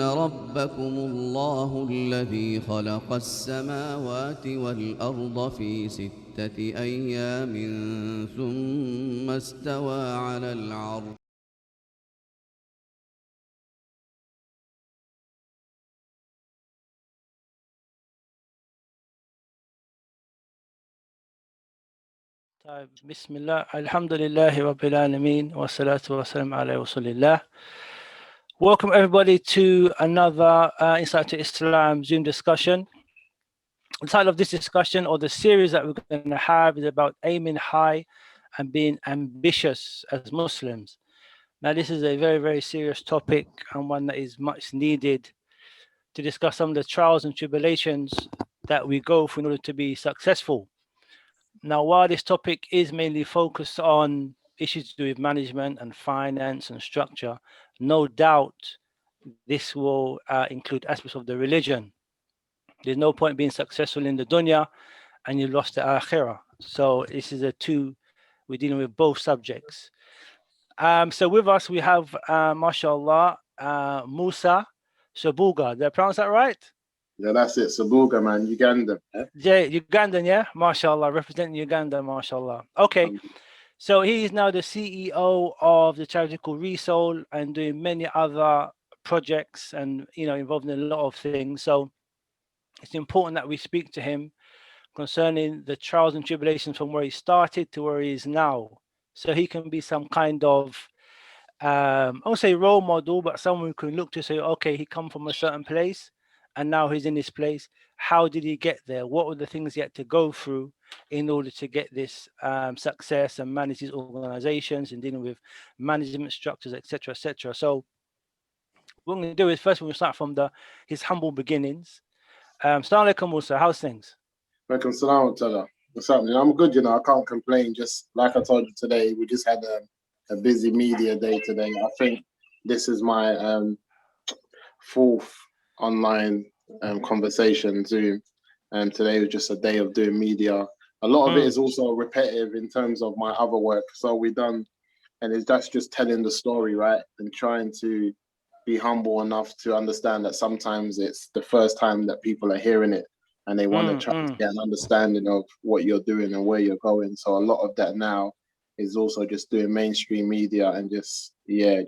ربكم الله الذي خلق السماوات والأرض في 6 أيام ثم استوى على العرش. طيب بسم الله الحمد لله رب العالمين والصلاة والسلام على رسول الله. Welcome everybody to another Insight to Islam Zoom discussion. The title of this discussion, or the series that we're going to have, is about aiming high and being ambitious as Muslims. Now this is a very, very serious topic, and one that is much needed to discuss some of the trials and tribulations that we go through in order to be successful. Now, while this topic is mainly focused on issues to do with management and finance and structure, no doubt this will include aspects of the religion. There's no point being successful in the dunya and you lost the akhirah. So this is we're dealing with both subjects. So with us we have, mashallah, Musa Shabuga. Did I pronounce that right? Yeah, that's it. Sabuga, man, Uganda. Yeah, Ugandan, yeah, mashallah, representing Uganda, mashallah. Okay, so he is now the CEO of the charity called Resoul and doing many other projects and involved in a lot of things. So it's important that we speak to him concerning the trials and tribulations from where he started to where he is now, so he can be some kind of I won't say role model, but someone who can look to say, okay, he come from a certain place and now he's in this place. How did he get there? What were the things he had to go through in order to get this success and manage his organizations and dealing with management structures, etc., etc. So what we're going to do is first we'll start from his humble beginnings. Assalamu alaikum, Musa. How's things? Welcome, salam, Tala. What's happening? I'm good, I can't complain. Just like I told you today, we just had a busy media day today. I think this is my fourth online conversation Zoom, and today was just a day of doing media. A lot of it is also repetitive in terms of my other work. So that's just telling the story, right? And trying to be humble enough to understand that sometimes it's the first time that people are hearing it and they want to try to get an understanding of what you're doing and where you're going. So a lot of that now is also just doing mainstream media and just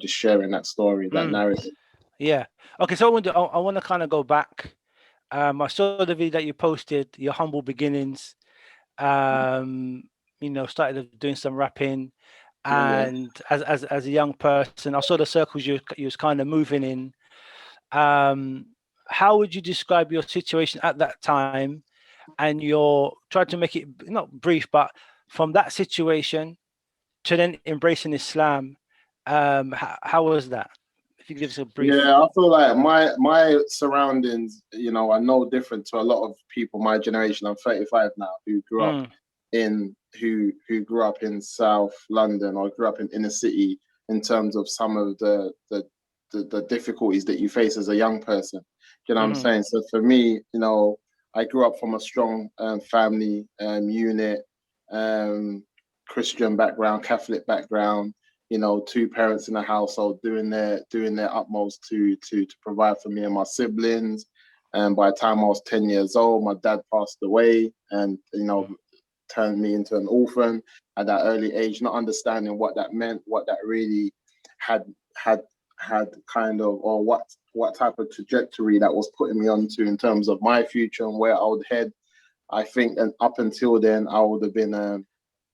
sharing that story, that narrative. Yeah. Okay, so I want to kind of go back. I saw the video that you posted, your humble beginnings. Started doing some rapping, and as a young person, I saw the circles you was kind of moving in. How would you describe your situation at that time, and your try to make it not brief, but from that situation to then embracing Islam? How was that? If you give us a brief. Yeah, I feel like my surroundings, are no different to a lot of people my generation. I'm 35 now, who grew up who grew up in South London or grew up in inner city, in terms of some of the difficulties that you face as a young person. You know what I'm saying? So for me, I grew up from a strong family unit, Christian background, Catholic background. Two parents in the household doing their utmost to provide for me and my siblings. And by the time I was 10 years old, my dad passed away, and turned me into an orphan at that early age, not understanding what that meant, what that really had kind of, or what type of trajectory that was putting me onto in terms of my future and where I would head. I think, and up until then, I would have been a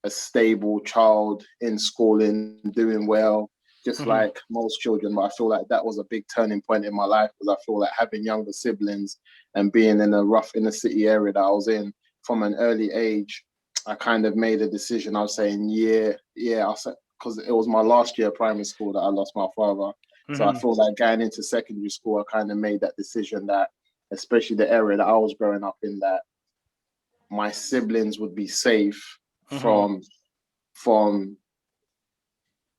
stable child in schooling, doing well, just like most children. But I feel like that was a big turning point in my life, because I feel like having younger siblings and being in a rough inner city area that I was in from an early age, I kind of made a decision. I was saying, because it was my last year of primary school that I lost my father. So I feel like going into secondary school, I kind of made that decision that, especially the area that I was growing up in, that my siblings would be safe from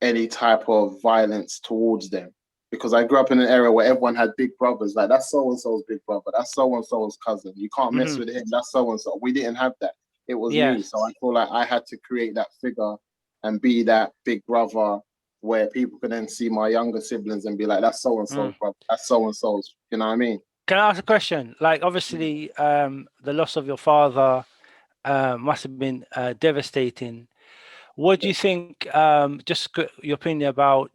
any type of violence towards them. Because I grew up in an area where everyone had big brothers, like that's so-and-so's big brother, that's so-and-so's cousin. You can't mess with him, that's so-and-so. We didn't have that. It was me. So I feel like I had to create that figure and be that big brother where people can then see my younger siblings and be like, that's so and so, bro. That's so and so's. You know what I mean? Can I ask a question? Like, obviously, the loss of your father must have been devastating. What do you think? Your opinion about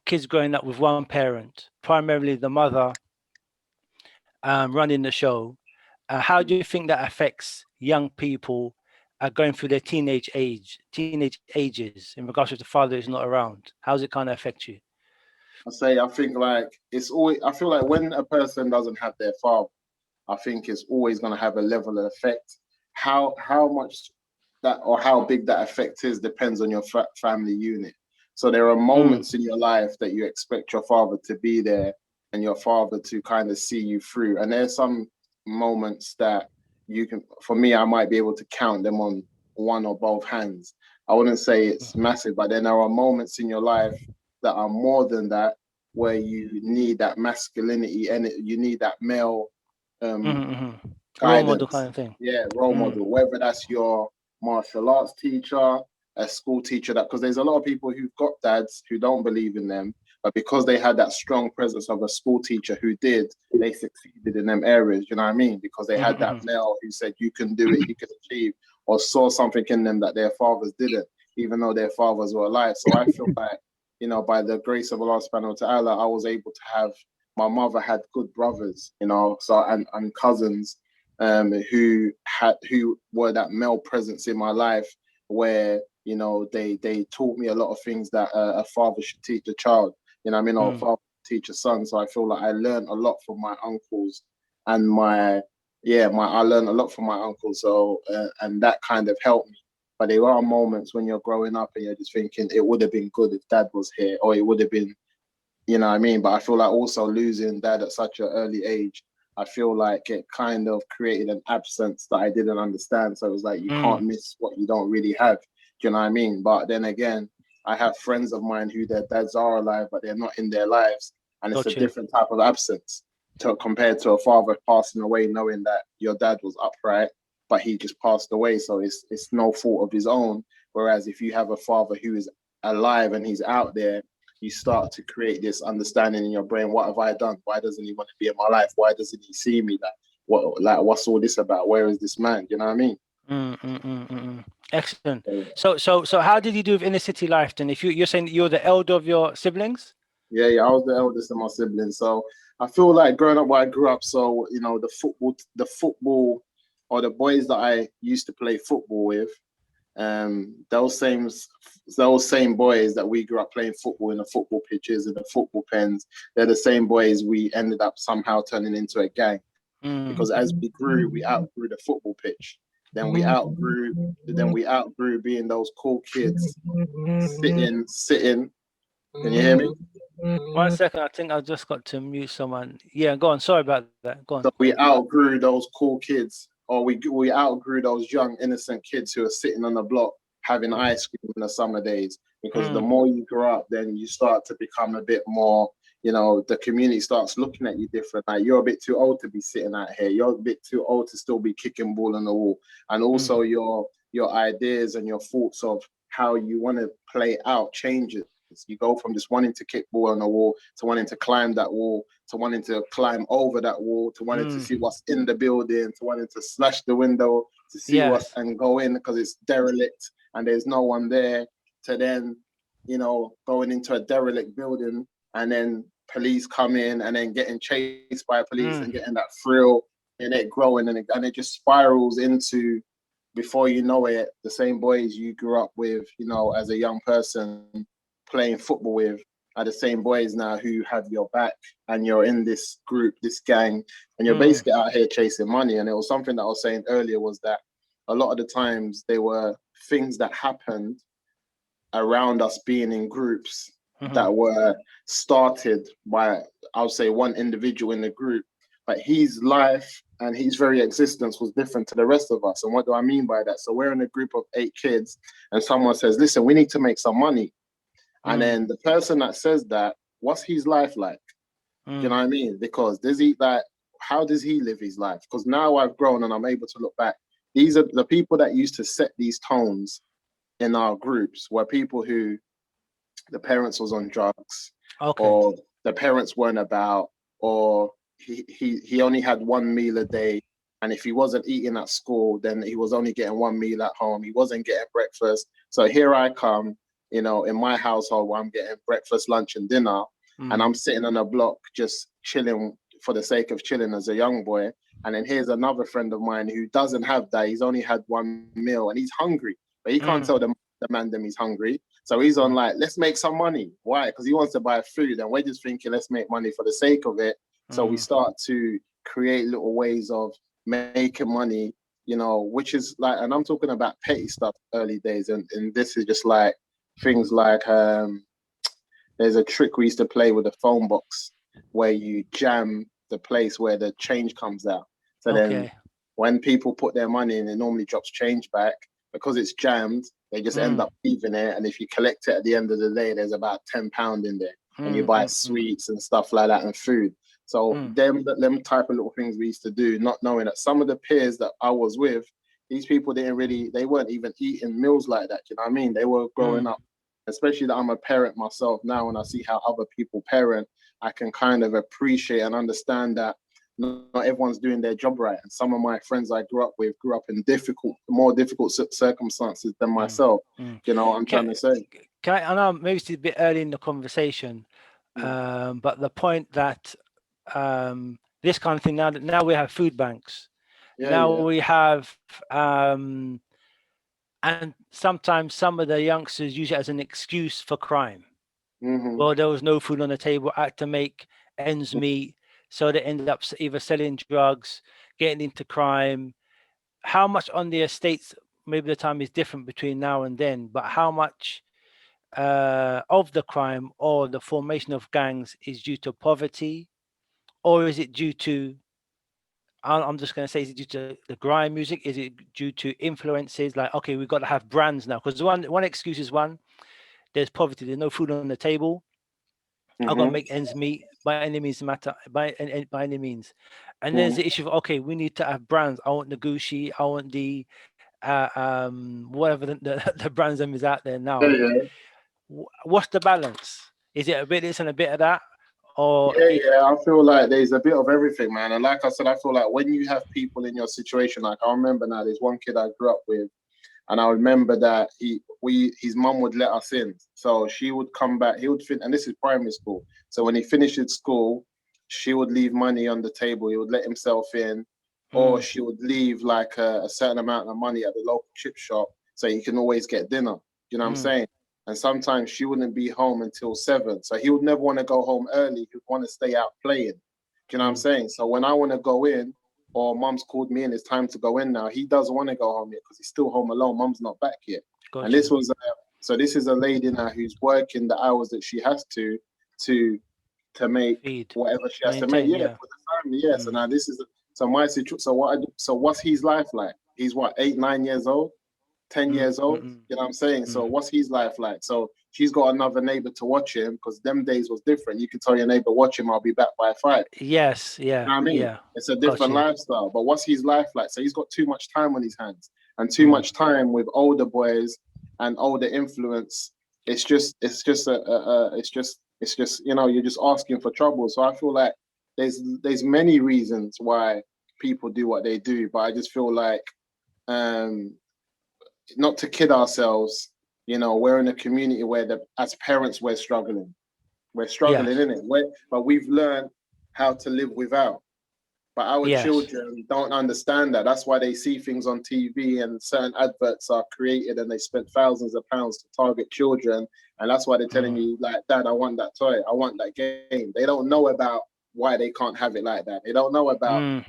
kids growing up with one parent, primarily the mother, running the show. How do you think that affects young people going through their teenage ages in regards to the father is not around? How does it kind of affect you? I think like it's always, I feel like when a person doesn't have their father, I think it's always going to have a level of effect. How much that or how big that effect is depends on your family unit. So there are moments in your life that you expect your father to be there and your father to kind of see you through. And there's some moments that you can, for me, I might be able to count them on one or both hands. I wouldn't say it's massive, but then there are moments in your life that are more than that, where you need that masculinity and you need that male Role model guidance. kind of thing. Yeah, role model, whether that's your martial arts teacher, a school teacher, that because there's a lot of people who've got dads who don't believe in them, but because they had that strong presence of a school teacher who did, they succeeded in them areas. You know what I mean? Because they had that male who said, you can do it, you can achieve, or saw something in them that their fathers didn't, even though their fathers were alive. So I feel like, you know, by the grace of Allah subhanahu wa ta'ala, I was able to have, my mother had good brothers, you know, so and cousins who were that male presence in my life, where, you know, they taught me a lot of things that a father should teach a child, you know what I mean, or a father teach a son. So I feel like I learned a lot from my uncles and I learned a lot from my uncles. So and that kind of helped me. But there are moments when you're growing up and you're just thinking it would have been good if dad was here, or it would have been, you know what I mean? But I feel like also losing dad at such an early age, I feel like it kind of created an absence that I didn't understand. So it was like, you can't miss what you don't really have. Do you know what I mean? But then again, I have friends of mine who their dads are alive, but they're not in their lives. And it's a different type of absence compared to a father passing away, knowing that your dad was upright, but he just passed away. So it's no fault of his own. Whereas if you have a father who is alive and he's out there, you start to create this understanding in your brain. What have I done? Why doesn't he want to be in my life? Why doesn't he see me? What's all this about? Where is this man? You know what I mean? Excellent. So how did you do with inner city life then? If you're saying that you're the elder of your siblings? Yeah, I was the eldest of my siblings. So I feel like growing up where I grew up, so, you know, the football or the boys that I used to play football with, those same boys that we grew up playing football in the football pitches and the football pens, they're the same boys we ended up somehow turning into a gang. Because as we grew, we outgrew the football pitch. Then we outgrew being those cool kids sitting. Can you hear me? 1 second, I think I just got to mute someone. Yeah, go on. Sorry about that. Go on. So we outgrew those cool kids, or we outgrew those young innocent kids who are sitting on the block having ice cream in the summer days. Because the more you grow up, then you start to become a bit more, you know, the community starts looking at you different. Like, you're a bit too old to be sitting out here. You're a bit too old to still be kicking ball on the wall. And also your ideas and your thoughts of how you want to play out changes. You go from just wanting to kick ball on the wall to wanting to climb that wall, to wanting to climb over that wall, to wanting to see what's in the building, to wanting to slash the window, to see what's and go in because it's derelict and there's no one there, to then, you know, going into a derelict building and then police come in and then getting chased by police and getting that thrill and it growing and it just spirals into, before you know it, the same boys you grew up with, you know, as a young person playing football with are the same boys now who have your back, and you're in this group, this gang, and you're basically out here chasing money. And it was something that I was saying earlier, was that a lot of the times there were things that happened around us being in groups that were started by, I would say, one individual in the group, but his life and his very existence was different to the rest of us. And what do I mean by that? So we're in a group of 8 kids and someone says, listen, we need to make some money. And then the person that says that, what's his life like? You know what I mean? Because how does he live his life? Because now I've grown and I'm able to look back. These are the people that used to set these tones in our groups, were people who the parents was on drugs, Okay. or the parents weren't about, or he only had one meal a day. And if he wasn't eating at school, then he was only getting one meal at home. He wasn't getting breakfast. So here I come, you know, in my household where I'm getting breakfast, lunch, and dinner, and I'm sitting on a block just chilling for the sake of chilling as a young boy. And then here's another friend of mine who doesn't have that. He's only had one meal and he's hungry, but he can't tell the man them he's hungry. So he's on like, let's make some money. Why? Because he wants to buy food, and we're just thinking, let's make money for the sake of it. So we start to create little ways of making money, you know, which is like, and I'm talking about petty stuff early days, and this is just like things like there's a trick we used to play with a phone box where you jam the place where the change comes out. So then when people put their money in, it normally drops change back. Because it's jammed, they just end up leaving it. And if you collect it at the end of the day, there's about £10 in there. And you buy sweets and stuff like that and food. So them type of little things we used to do, not knowing that some of the peers that I was with, these people they weren't even eating meals like that. You know what I mean? They were growing up, especially that I'm a parent myself now, and I see how other people parent, I can kind of appreciate and understand that not everyone's doing their job right. And some of my friends I grew up with grew up in more difficult circumstances than myself. You know what I'm trying to say? I know maybe it's a bit early in the conversation, but the point that this kind of thing, now we have food banks. We have, and sometimes some of the youngsters use it as an excuse for crime. Well, there was no food on the table, I had to make ends meet. So they ended up either selling drugs, getting into crime. How much on the estates, maybe the time is different between now and then, but how much of the crime or the formation of gangs is due to poverty, or is it due to, I'm just going to say, is it due to the grime music? Is it due to influences like, okay, we've got to have brands now? Because one excuse is there's poverty, there's no food on the table. I've got to make ends meet by any means matter, by any means. And there's the issue of, okay, we need to have brands. I want the Gucci, I want the whatever the brands them is out there now. What's the balance? Is it a bit this and a bit of that? Or I feel like there's a bit of everything, man. And like I said, I feel like when you have people in your situation, like I remember now, there's one kid I grew up with, and I remember that his mum would let us in. So she would come back, he would and this is primary school. So when he finishes school, she would leave money on the table, he would let himself in, or she would leave like a certain amount of money at the local chip shop so he can always get dinner. You know what I'm saying? And sometimes she wouldn't be home until 7. So he would never want to go home early. He would want to stay out playing. Do you know what I'm saying? So when I want to go in, or mum's called me and it's time to go in now, he doesn't want to go home yet because he's still home alone. Mum's not back yet. Gotcha. And this was, so this is a lady now who's working the hours that she has to make whatever she has to make. For the family. So now this is, so my situation. So what's his life like? He's what, 8, 9 years old? 10 years old, you know what I'm saying? So what's his life like? So she's got another neighbor to watch him, because them days was different. You could tell your neighbor, watch him, I'll be back by 5. Yes, yeah. You know what I mean? It's a different lifestyle. But what's his life like? So he's got too much time on his hands, and too much time with older boys and older influence. It's just you know, you're just asking for trouble. So I feel like there's many reasons why people do what they do, but I just feel like not to kid ourselves, you know, we're in a community where as parents, we're struggling. We're struggling, innit? But we've learned how to live without. But our children don't understand that. That's why they see things on TV and certain adverts are created and they spent thousands of pounds to target children. And that's why they're telling you, like, Dad, I want that toy. I want that game. They don't know about why they can't have it like that. They don't know about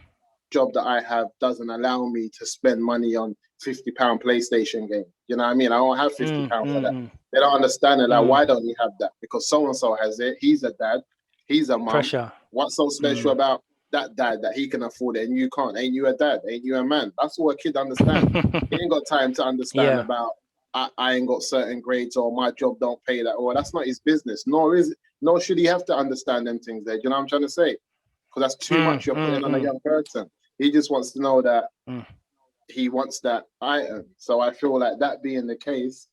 job that I have doesn't allow me to spend money on £50 PlayStation game. You know what I mean? I don't have £50 for that. They don't understand it. Like, why don't you have that? Because so-and-so has it. He's a dad. He's a mom. Pressure. What's so special about that dad that he can afford it and you can't? Ain't you a dad? Ain't you a man? That's what a kid understands. He ain't got time to understand about I ain't got certain grades or my job don't pay that. Or that's not his business. Nor should he have to understand them things there. Do you know what I'm trying to say? Because that's too much you're putting on a young person. He just wants to know that he wants that item. So I feel like that being the case,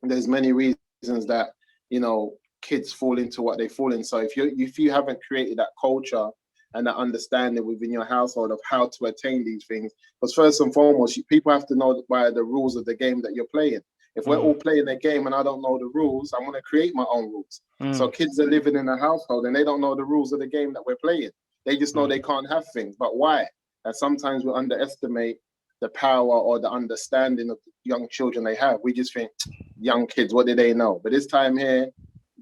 there's many reasons that you know, kids fall into what they fall in. So if you haven't created that culture and that understanding within your household of how to attain these things, because first and foremost, people have to know by the rules of the game that you're playing. If we're all playing a game and I don't know the rules, I'm going to create my own rules. So kids are living in a household and they don't know the rules of the game that we're playing. They just know they can't have things. But why? And sometimes we underestimate the power or the understanding of the young children they have. We just think, young kids, what do they know? But this time here,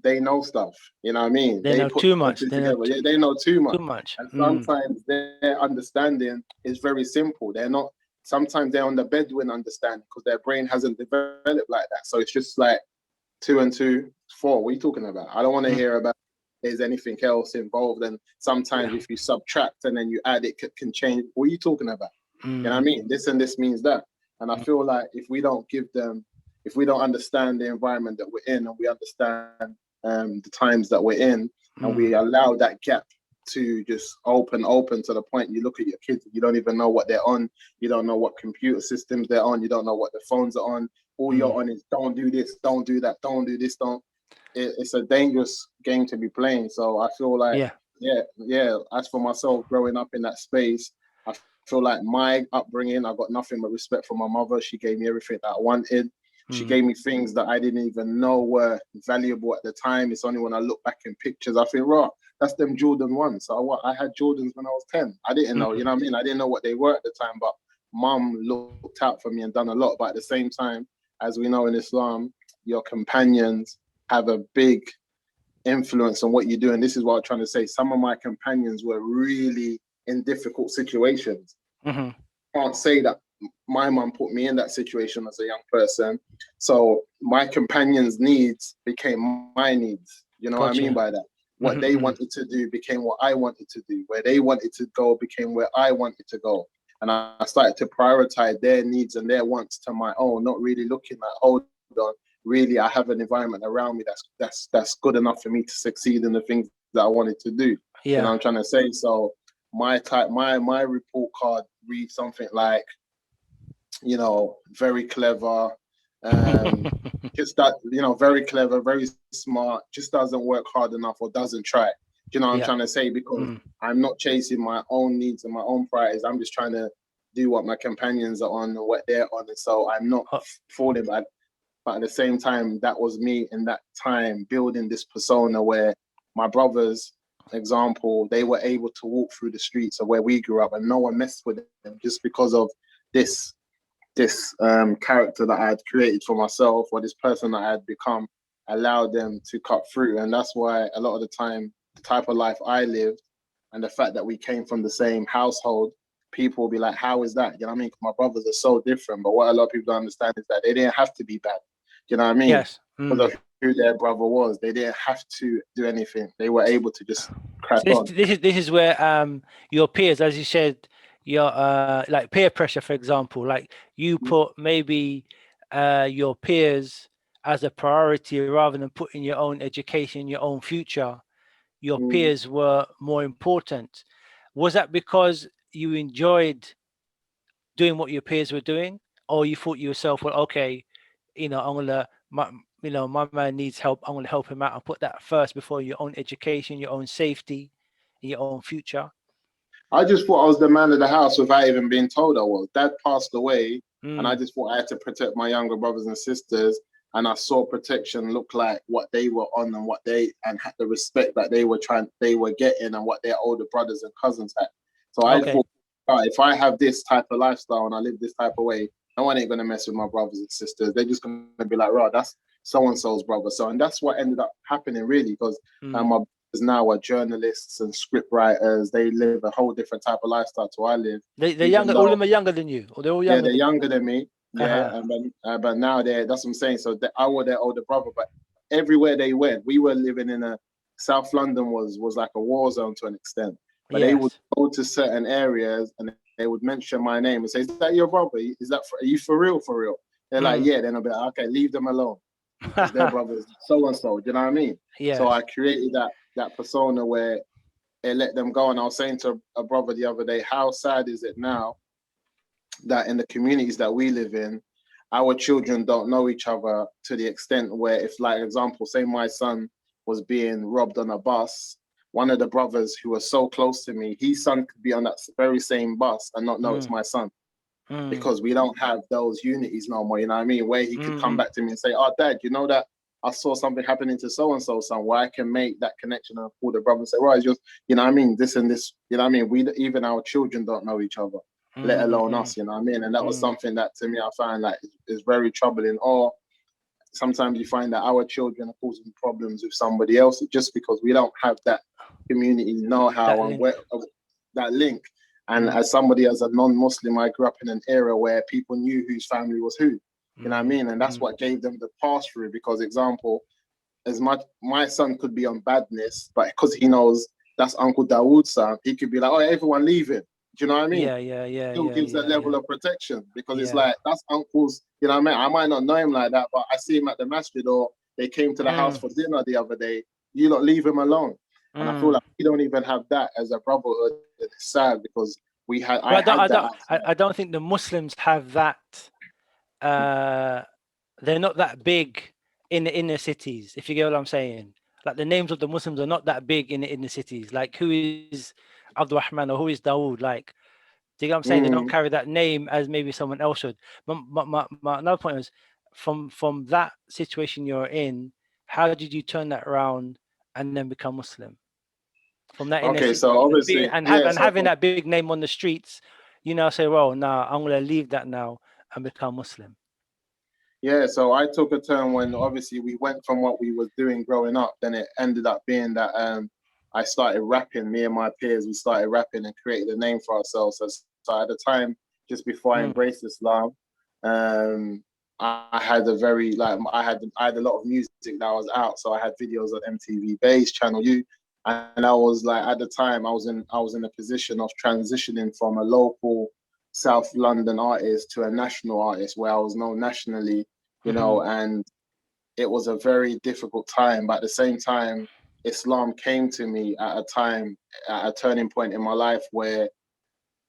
they know stuff. You know what I mean? They know put too much. They know too much. Too much. And sometimes their understanding is very simple. They're not. Sometimes they're on the Bedouin understanding because their brain hasn't developed like that. So it's just like 2 and 2, 4. What are you talking about? I don't want to hear about there's anything else involved. And sometimes if you subtract and then you add, it can change. What are you talking about? You know what I mean? This and this means that. And I feel like if we don't understand the environment that we're in, and we understand the times that we're in, and we allow that gap to just open to the point you look at your kids, you don't even know what they're on, you don't know what computer systems they're on, you don't know what the phones are on. All you're on is don't do this, don't do that, don't do this, don't. It's a dangerous game to be playing. So I feel like, as for myself, growing up in that space, I feel like my upbringing, I got nothing but respect for my mother. She gave me everything that I wanted. She gave me things that I didn't even know were valuable at the time. It's only when I look back in pictures, I think, right, that's them Jordan ones. So I had Jordans when I was 10. I didn't know, you know what I mean? I didn't know what they were at the time, but mum looked out for me and done a lot. But at the same time, as we know in Islam, your companions have a big influence on what you do. And this is what I'm trying to say. Some of my companions were really in difficult situations. Can't say that my mum put me in that situation as a young person. So my companions' needs became my needs. You know what I mean by that? What they wanted to do became what I wanted to do. Where they wanted to go became where I wanted to go. And I started to prioritize their needs and their wants to my own, not really looking at, hold on, really I have an environment around me that's good enough for me to succeed in the things that I wanted to do. You know what I'm trying to say? So my report card reads something like, you know, very clever, just that, you know, very clever, very smart, just doesn't work hard enough or doesn't try. You know what I'm trying to say? Because I'm not chasing my own needs and my own priorities. I'm just trying to do what my companions are on or what they're on. And so I'm not falling back. But at the same time, that was me in that time building this persona where my brothers, example, they were able to walk through the streets of where we grew up and no one messed with them just because of this character that I had created for myself, or this person that I had become, allowed them to cut through. And that's why a lot of the time, the type of life I lived and the fact that we came from the same household, people will be like, how is that? You know what I mean? My brothers are so different. But what a lot of people don't understand is that they didn't have to be bad. You know what I mean? Yes. Because of who their brother was. They didn't have to do anything. They were able to just crack on. This is where your peers, as you said, your like peer pressure, for example, like you put maybe your peers as a priority rather than putting your own education, your own future. Your peers were more important. Was that because you enjoyed doing what your peers were doing, or you thought yourself, well, okay, you know, my man needs help, I'm gonna help him out and put that first before your own education, your own safety, and your own future? I just thought I was the man of the house without even being told I was. Dad passed away, and I just thought I had to protect my younger brothers and sisters. And I saw protection look like what they were on and what and had the respect that they were getting and what their older brothers and cousins had. So I thought, if I have this type of lifestyle and I live this type of way, no one ain't gonna mess with my brothers and sisters. They're just gonna be like, right, that's so-and-so's brother. So, and that's what ended up happening really, because my brothers now are journalists and script writers. They live a whole different type of lifestyle to I live. They're younger, all of them are younger than you, or they're all younger? Yeah, they're younger than me. Yeah, but now that's what I'm saying. So I was their older brother, but everywhere they went, we were living in South London was like a war zone to an extent. But they would go to certain areas and they would mention my name and say, "Is that your brother? Are you for real? For real?" They're like, "Yeah." Then I'll be like, "Okay, leave them alone. Because their brothers so and so." Do you know what I mean? Yeah. So I created that persona where it let them go. And I was saying to a brother the other day, how sad is it now that in the communities that we live in, our children don't know each other to the extent where, if, like example, say my son was being robbed on a bus, one of the brothers who was so close to me, his son could be on that very same bus and not know it's my son, because we don't have those unities no more, you know what I mean? Where he could come back to me and say, oh, Dad, you know that I saw something happening to so-and-so son, where I can make that connection and call the brother and say, right, it's just, you know what I mean, this and this, you know what I mean? We, even our children don't know each other, let alone us, you know what I mean? And that was something that, to me, I find like is very troubling. Or sometimes you find that our children are causing problems with somebody else just because we don't have that community know-how and that link. And as somebody, as a non-Muslim, I grew up in an era where people knew whose family was who. You know what I mean? And that's what gave them the pass through. Because, example, as much my son could be on badness, but because he knows that's Uncle Dawood's son, he could be like, oh, everyone leaving. Do you know what I mean? Yeah. Still gives that level of protection, because it's like, that's uncle's, you know what I mean? I might not know him like that, but I see him at the masjid, or they came to the house for dinner the other day. You not leave him alone. And I feel like we don't even have that as a brotherhood. It's sad, because we had, I don't think the Muslims have that. They're not that big in the inner cities, if you get what I'm saying. Like, the names of the Muslims are not that big in the inner cities. Like, who is Abdul Rahman or who is Dawood? Like, do you get what I'm saying? They don't carry that name as maybe someone else should. My another point was, from that situation you're in, how did you turn that around and then become Muslim? From that inner okay, city, so obviously, having that big name on the streets, you know, say, well, nah, I'm gonna leave that now and become Muslim. yeah, so I took a turn when obviously we went from what we was doing growing up. Then it ended up being that I started rapping. Me and my peers, we started rapping and created a name for ourselves. So at the time, just before I embraced Islam, I had a very I had a lot of music that was out. So I had videos on MTV Base, Channel U, and I was like, at the time, I was in a position of transitioning from a local South London artist to a national artist, where I was known nationally, you know, and it was a very difficult time. But at the same time, Islam came to me at a turning point in my life, where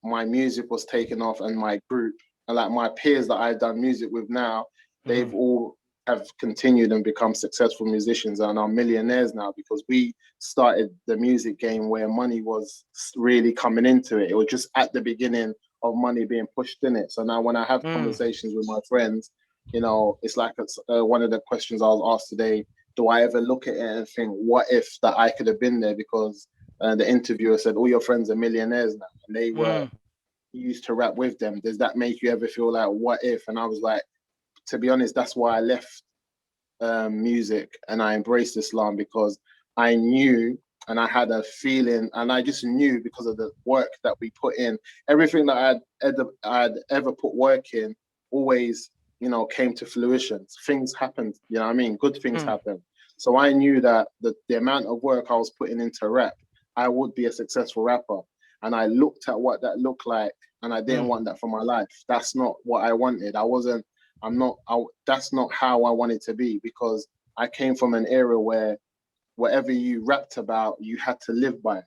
my music was taken off, and my group, and like my peers that I've done music with now, they've all have continued and become successful musicians and are millionaires now, because we started the music game where money was really coming into it. It was just at the beginning of money being pushed in it. So now when I have conversations with my friends, you know, it's like one of the questions I was asked today: do I ever look at it and think, what if that I could have been there? Because the interviewer said, all your friends are millionaires now, and they were used to rap with them. Does that make you ever feel like, what if? And I was like, to be honest, that's why I left music and I embraced Islam, because I knew, and I had a feeling, and I just knew, because of the work that we put in, everything that I'd ever put work in always, you know, came to fruition. Things happened, you know what I mean? Good things happened. So I knew that the amount of work I was putting into rap, I would be a successful rapper. And I looked at what that looked like, and I didn't want that for my life. That's not what I wanted. That's not how I wanted to be, because I came from an era where whatever you rapped about, you had to live by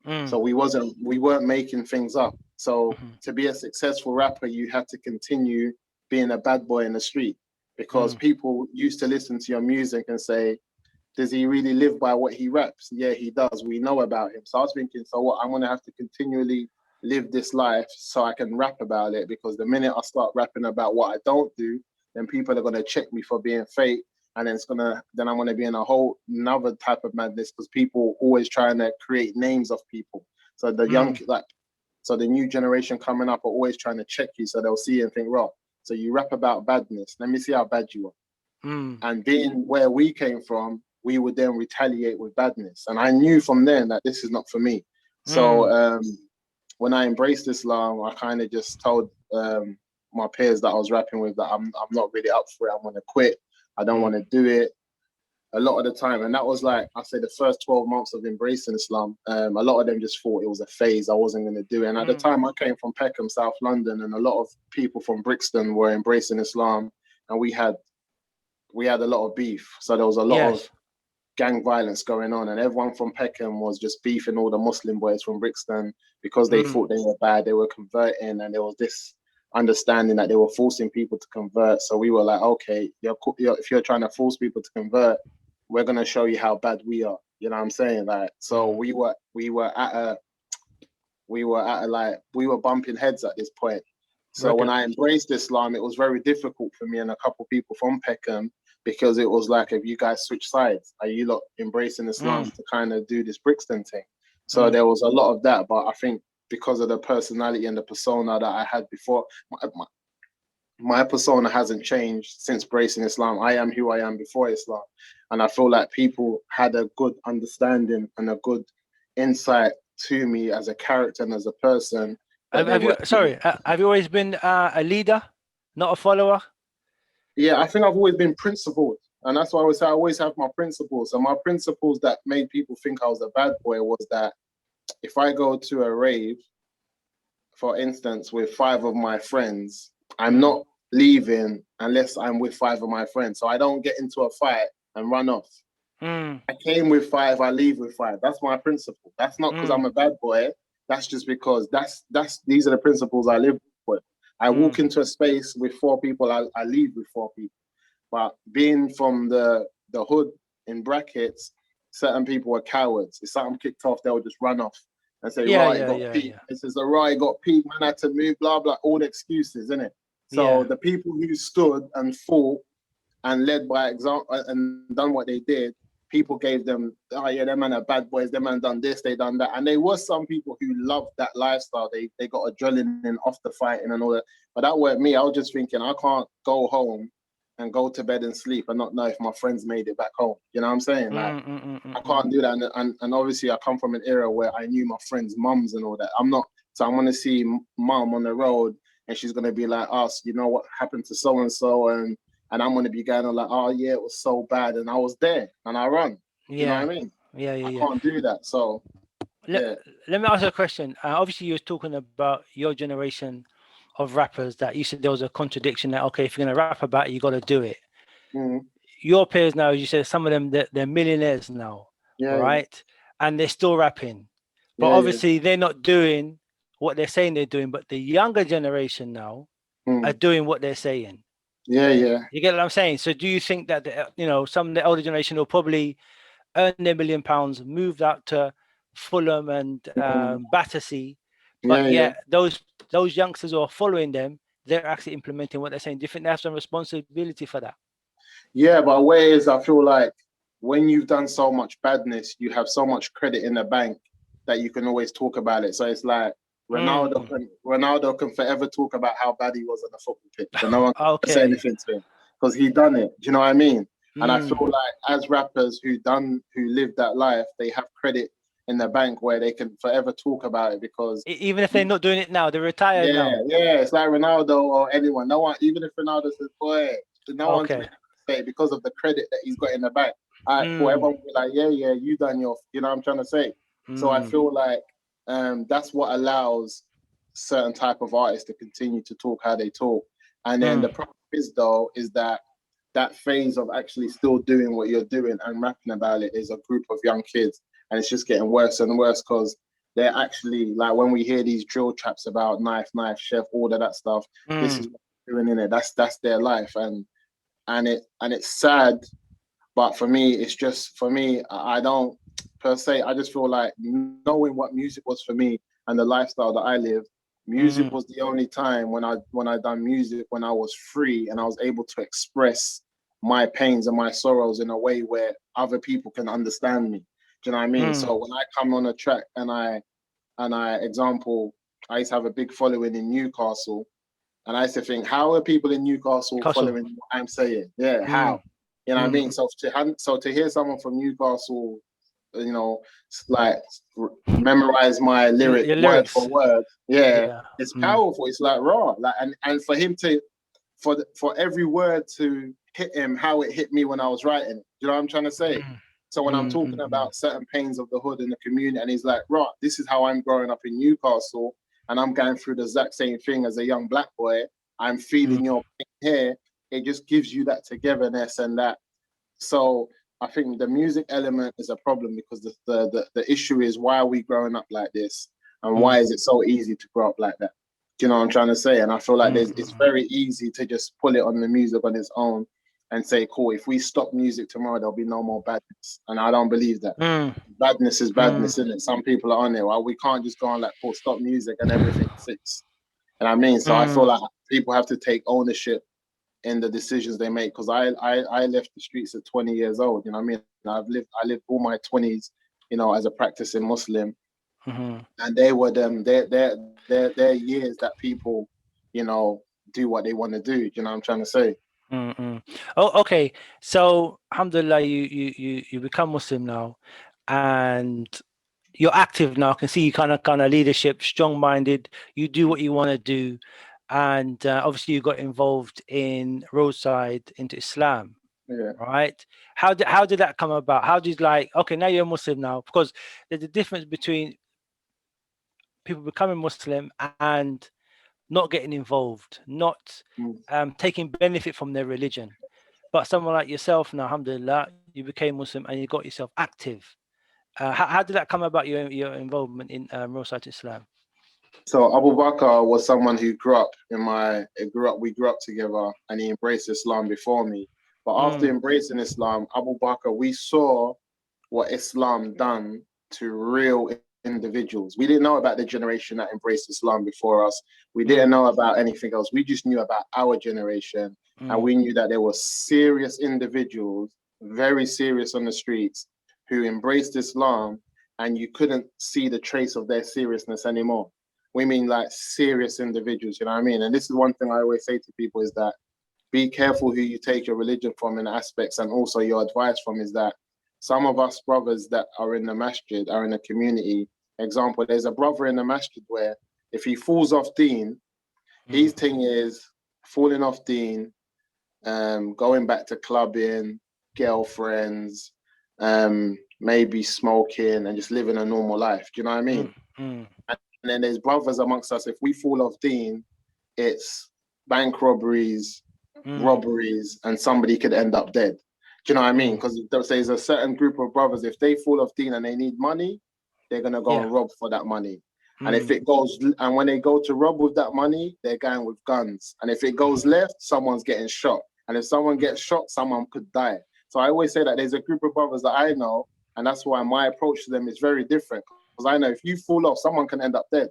it. So we weren't making things up. So to be a successful rapper, you had to continue being a bad boy in the street, because people used to listen to your music and say, does he really live by what he raps? Yeah, he does. We know about him. So I was thinking, so what? I'm going to have to continually live this life so I can rap about it, because the minute I start rapping about what I don't do, then people are going to check me for being fake. And then then I'm going to be in a whole another type of madness, because people always trying to create names of people. So the the new generation coming up are always trying to check you. So they'll see you and think, right, so you rap about badness. Let me see how bad you are. And being where we came from, we would then retaliate with badness. And I knew from then that this is not for me. So when I embraced Islam, I kind of just told my peers that I was rapping with that I'm not really up for it. I'm going to quit. I don't want to do it a lot of the time. And that was like, I say, the first 12 months of embracing Islam. A lot of them just thought it was a phase. I wasn't going to do it. And at the time, I came from Peckham, South London, and a lot of people from Brixton were embracing Islam. And we had a lot of beef. So there was a lot of gang violence going on, and everyone from Peckham was just beefing all the Muslim boys from Brixton, because they thought they were bad, they were converting, and there was this understanding that they were forcing people to convert. So we were like, okay, if you're trying to force people to convert, we're gonna show you how bad we are. You know what I'm saying? Like, so we were bumping heads at this point. So when I embraced Islam, it was very difficult for me and a couple of people from Peckham, because it was like, if you guys switch sides, are you lot embracing Islam to kind of do this Brixton thing? So there was a lot of that, but I think because of the personality and the persona that I had before, my persona hasn't changed since embracing Islam. I am who I am before Islam. And I feel like people had a good understanding and a good insight to me as a character and as a person. Have you always been a leader, not a follower? Yeah, I think I've always been principled. And that's why I always have my principles. And my principles that made people think I was a bad boy was that if I go to a rave, for instance, with 5 of my friends, I'm not leaving unless I'm with 5 of my friends. So I don't get into a fight and run off. I came with 5, I leave with 5. That's my principle. That's not because I'm a bad boy. That's just because these are the principles I live with. I walk into a space with 4 people, I leave with 4 people. But being from the hood, in brackets, certain people are cowards. If something kicked off, they'll just run off and say, right, got peaked. This is the right, got peaked, man had to move, blah, blah, all the excuses, isn't it? So the people who stood and fought and led by example and done what they did, people gave them, oh yeah, them man are bad boys, them man done this, they done that. And there was some people who loved that lifestyle. They got adrenaline off the fighting and all that. But that weren't me. I was just thinking, I can't go home and go to bed and sleep and not know if my friends made it back home. You know what I'm saying? Like, I can't do that. And obviously I come from an era where I knew my friends' mums and all that. I'm going to see mum on the road and she's going to be like, us, you know what happened to so-and-so, and I'm going to be going on like, oh yeah, it was so bad. And I was there and I run. You know what I mean? I can't do that. So, Let me ask you a question. Obviously you're talking about your generation of rappers that you said there was a contradiction that, okay, if you're going to rap about it, you got to do it. Your peers now, as you said, some of them, they're millionaires now, right? And they're still rapping. But obviously they're not doing what they're saying they're doing, but the younger generation now are doing what they're saying. You get what I'm saying? So do you think that, some of the older generation will probably earn their £1 million, moved out to Fulham and Battersea, but those youngsters who are following them, they're actually implementing what they're saying. Do you think they have some responsibility for that? Yeah, but ways I feel like when you've done so much badness, you have so much credit in the bank that you can always talk about it. So it's like Ronaldo can forever talk about how bad he was on the football pitch, and no one can say anything to him because he done it. Do you know what I mean? And I feel like as rappers who lived that life, they have credit in the bank where they can forever talk about it, because even if they're not doing it now, they're retired now. Yeah, it's like Ronaldo or anyone. No one, even if Ronaldo says, boy, no one's going to say, because of the credit that he's got in the bank. Everyone will be like, yeah, you done your, you know what I'm trying to say? So I feel like that's what allows certain type of artists to continue to talk how they talk. And then the problem is, though, is that phase of actually still doing what you're doing and rapping about it is a group of young kids, and it's just getting worse and worse, because they're actually, like, when we hear these drill traps about knife, chef, all of that stuff, this is what they're doing in it. That's their life, and it's sad. But for me, it's just, for me, I don't per se. I just feel like knowing what music was for me and the lifestyle that I lived, music was the only time when I done music when I was free and I was able to express my pains and my sorrows in a way where other people can understand me. Do you know what I mean? So when I come on a track and I example, I used to have a big following in Newcastle, and I used to think, how are people in Newcastle following what I'm saying? Yeah, how? You know what I mean? So to hear someone from Newcastle, like memorize my lyric word for word, it's powerful. It's like raw, like, and for him to, for every word to hit him how it hit me when I was writing it. You know what I'm trying to say? So when I'm talking about certain pains of the hood and the community, and he's like, right, this is how I'm growing up in Newcastle, and I'm going through the exact same thing as a young black boy. I'm feeling your pain here. It just gives you that togetherness and that. So I think the music element is a problem, because the issue is, why are we growing up like this, and why is it so easy to grow up like that? Do you know what I'm trying to say? And I feel like it's very easy to just pull it on the music on its own and say, cool, if we stop music tomorrow, there'll be no more badness. And I don't believe that. Badness is badness, isn't it? Some people are on it. Well, we can't just go on like, cool, stop music and everything fixed. And I mean, so I feel like people have to take ownership in the decisions they make. Because I left the streets at 20 years old. You know what I mean? I lived all my 20s, you know, as a practicing Muslim. And they were they're years that people, you know, do what they want to do. You know what I'm trying to say? Oh, okay. So, alhamdulillah, you become Muslim now, and you're active now. I can see you kind of leadership, strong-minded. You do what you want to do, and obviously you got involved in Roadside into Islam. Yeah. Right? How did that come about? How did, like, okay, now you're a Muslim now, because there's a difference between people becoming Muslim and not getting involved, not taking benefit from their religion. But someone like yourself now, alhamdulillah, you became Muslim and you got yourself active. How did that come about, your involvement in Roadside Islam? So Abu Bakr was someone who we grew up together, and he embraced Islam before me. But after embracing Islam, Abu Bakr, we saw what Islam done to real individuals. We didn't know about the generation that embraced Islam before us. We didn't know about anything else. We just knew about our generation, and we knew that there were serious individuals, very serious on the streets, who embraced Islam, and you couldn't see the trace of their seriousness anymore. We mean like serious individuals, you know what I mean? And this is one thing I always say to people, is that be careful who you take your religion from in aspects, and also your advice from, is that some of us brothers that are in the masjid, are in the community. Example, there's a brother in the masjid where if he falls off deen, his thing is falling off deen, going back to clubbing, girlfriends, maybe smoking, and just living a normal life. Do you know what I mean? And then there's brothers amongst us, if we fall off deen, it's bank robberies, robberies, and somebody could end up dead. Do you know what I mean? Because there's a certain group of brothers, if they fall off deen and they need money, they're going to go and rob for that money. And if it goes, and when they go to rob with that money, they're going with guns. And if it goes left, someone's getting shot. And if someone gets shot, someone could die. So I always say that there's a group of brothers that I know, and that's why my approach to them is very different. Because I know if you fall off, someone can end up dead.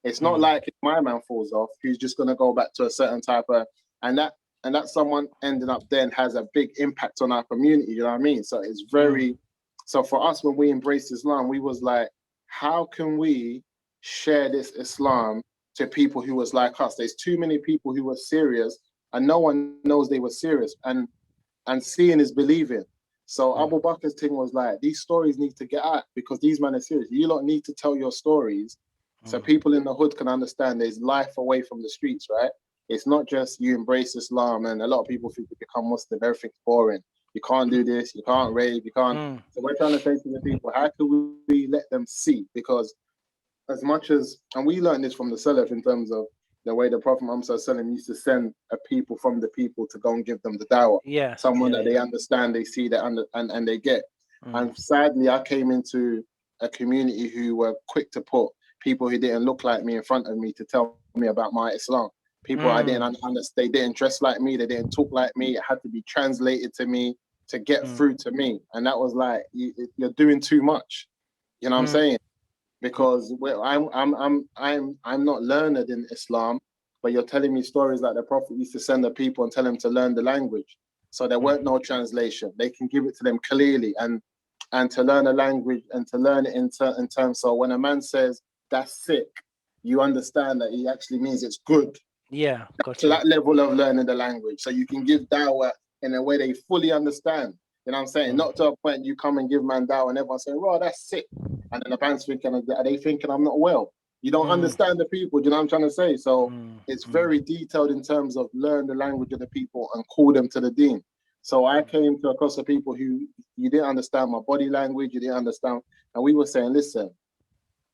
It's not like if my man falls off, he's just going to go back to a certain type of, and that someone ending up then has a big impact on our community, you know what I mean? So it's very, so for us, when we embraced Islam, we was like, how can we share this Islam to people who was like us? There's too many people who were serious, and no one knows they were serious, and seeing is believing. So Abu Bakr's thing was like, these stories need to get out, because these men are serious. You lot need to tell your stories so people in the hood can understand there's life away from the streets, right? It's not just you embrace Islam, and a lot of people think you become Muslim, everything's boring. You can't do this, you can't rape, you can't. So we're trying to say to the people, how can we let them see? Because as much as, and we learned this from the Salaf in terms of the way the Prophet Muhammad used to send a people from the people to go and give them the dawah. Someone that they understand, they see, that and they get. And sadly, I came into a community who were quick to put people who didn't look like me in front of me to tell me about my Islam. People I didn't understand, they didn't dress like me, they didn't talk like me. It had to be translated to me to get through to me. And that was like, you're doing too much. You know what I'm saying? Because I'm not learned in Islam, but you're telling me stories like the Prophet used to send the people and tell them to learn the language. So there weren't no translation. They can give it to them clearly, and to learn a language and to learn it in terms. So when a man says that's sick, you understand that he actually means it's good. Yeah, gotcha. To that level of learning the language, so you can give dawah in a way they fully understand. You know what I'm saying? Not to a point you come and give man dawah and everyone saying, "Well, that's sick," and then the man's thinking, "Are they thinking I'm not well?" You don't understand the people. Do you know what I'm trying to say? So it's very detailed in terms of learn the language of the people and call them to the deen. So I came across the people who, you didn't understand my body language, you didn't understand, and we were saying, listen,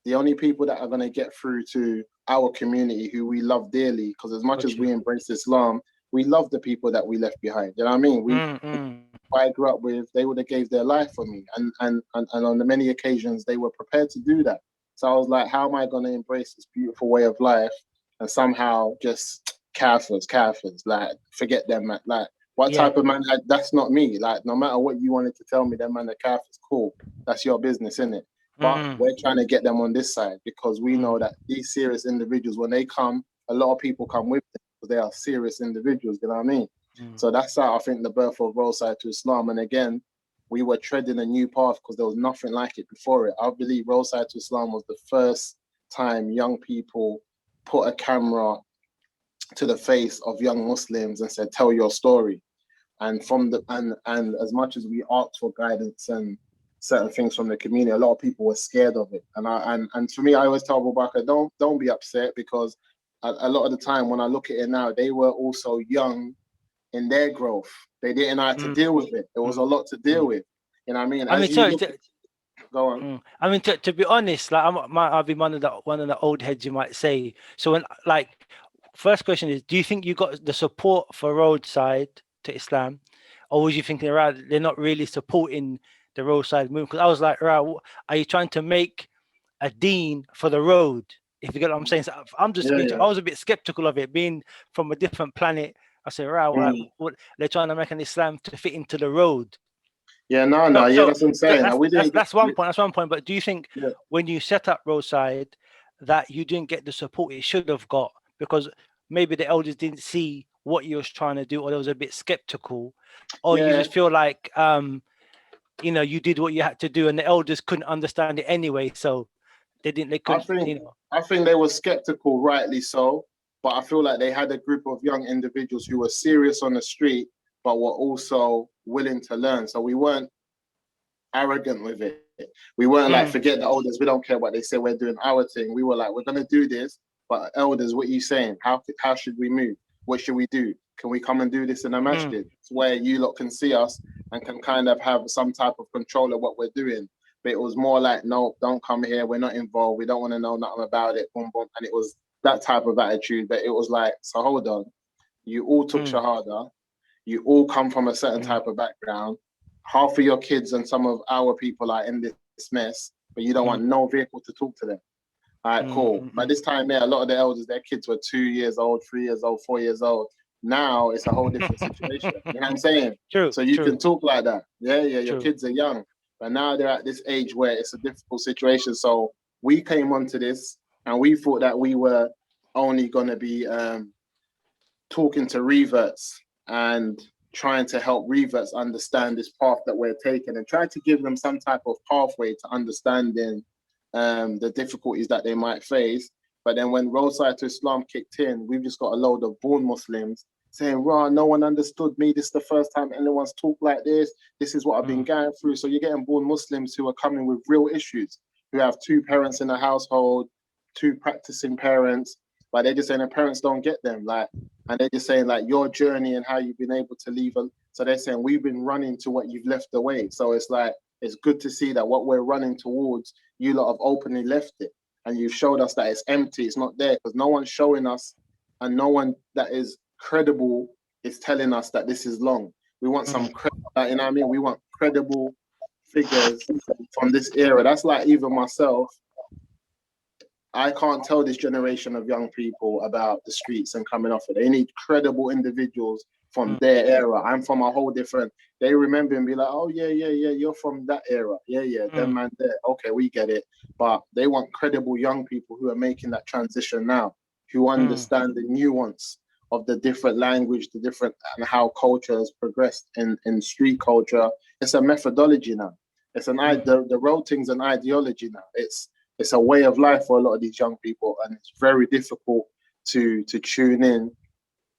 the only people that are going to get through to our community who we love dearly, because as much as we embrace Islam, we love the people that we left behind. You know what I mean? I grew up with, they would have gave their life for me. And on the many occasions, they were prepared to do that. So I was like, how am I going to embrace this beautiful way of life and somehow just Kafirs, like forget them, man. Like what Yeah. type of man? Like, that's not me. Like no matter what you wanted to tell me, them man are Kafirs, cool. That's your business, innit? But we're trying to get them on this side because we know that these serious individuals, when they come, a lot of people come with them because they are serious individuals. You know what I mean? So that's how I think the birth of Roadside to Islam. And again, we were treading a new path because there was nothing like it before it. I believe Roadside to Islam was the first time young people put a camera to the face of young Muslims and said, "Tell your story." And from the and as much as we asked for guidance and certain things from the community, a lot of people were scared of it. And for me, I always tell Abu Bakr, don't be upset, because a lot of the time when I look at it now, they were also young in their growth. They didn't know how to deal with it. There was a lot to deal with. You know what I mean? I mean, As you sorry. look, go on. I mean, to be honest, like I'll be one of the old heads, you might say. So when like, first question is, do you think you got the support for Roadside to Islam, or was you thinking, right, they're not really supporting the Roadside movement? Because I was like, right, are you trying to make a dean for the road? If you get what I'm saying. So I'm just, Yeah, I was a bit skeptical of it being from a different planet. I said, right, what they're trying to make an Islam to fit into the road. yeah, yeah, that's what I'm saying. That's one point. That's one point. But do you think Yeah. when you set up Roadside that you didn't get the support it should have got, because maybe the elders didn't see what you was trying to do, or they was a bit skeptical, or you just feel like you did what you had to do, and the elders couldn't understand it anyway, so they couldn't. I think they were skeptical, rightly so. But I feel like they had a group of young individuals who were serious on the street, but were also willing to learn. So we weren't arrogant with it. We weren't like, forget the elders, we don't care what they say, we're doing our thing. We were like, we're gonna do this, but elders, what are you saying? How should we move? What should we do? Can we come and do this in a masjid? It's where you lot can see us and can kind of have some type of control of what we're doing. But it was more like, no, don't come here, we're not involved, we don't want to know nothing about it, boom, boom. And it was that type of attitude. But it was like, so hold on, you all took Shahada, you all come from a certain type of background. Half of your kids and some of our people are in this mess, but you don't want no vehicle to talk to them. All right, cool. But this time there, a lot of the elders, their kids were 2 years old, 3 years old, 4 years old. Now it's a whole different situation. You know what I'm saying? True. So you can talk like that. Yeah, your True. kids are young. But now they're at this age where it's a difficult situation. So we came onto this and we thought that we were only going to be talking to reverts and trying to help reverts understand this path that we're taking, and try to give them some type of pathway to understanding the difficulties that they might face. But then when Roadside to Islam kicked in, we've just got a load of born Muslims saying, "Rah, no one understood me. This is the first time anyone's talked like this. This is what I've been going through." So you're getting born Muslims who are coming with real issues, who have 2 parents in the household, 2 practicing parents, but they're just saying their parents don't get them. And they're just saying like your journey and how you've been able to leave. So they're saying we've been running to what you've left away. So it's like, it's good to see that what we're running towards, you lot have openly left it. And you've showed us that it's empty, it's not there, because no one's showing us, and no one that is credible is telling us that this is long. We want some, you know what I mean? We want credible figures from this era. That's like, even myself, I can't tell this generation of young people about the streets and coming off it. They need credible individuals from their era. I'm from a whole different. They remember and be like, "Oh yeah, you're from that era. Yeah, them man there. Okay, we get it." But they want credible young people who are making that transition now, who understand the nuance of the different language, the different, and how culture has progressed in street culture. It's a methodology now. It's the road thing's an ideology now. It's a way of life for a lot of these young people, and it's very difficult to tune in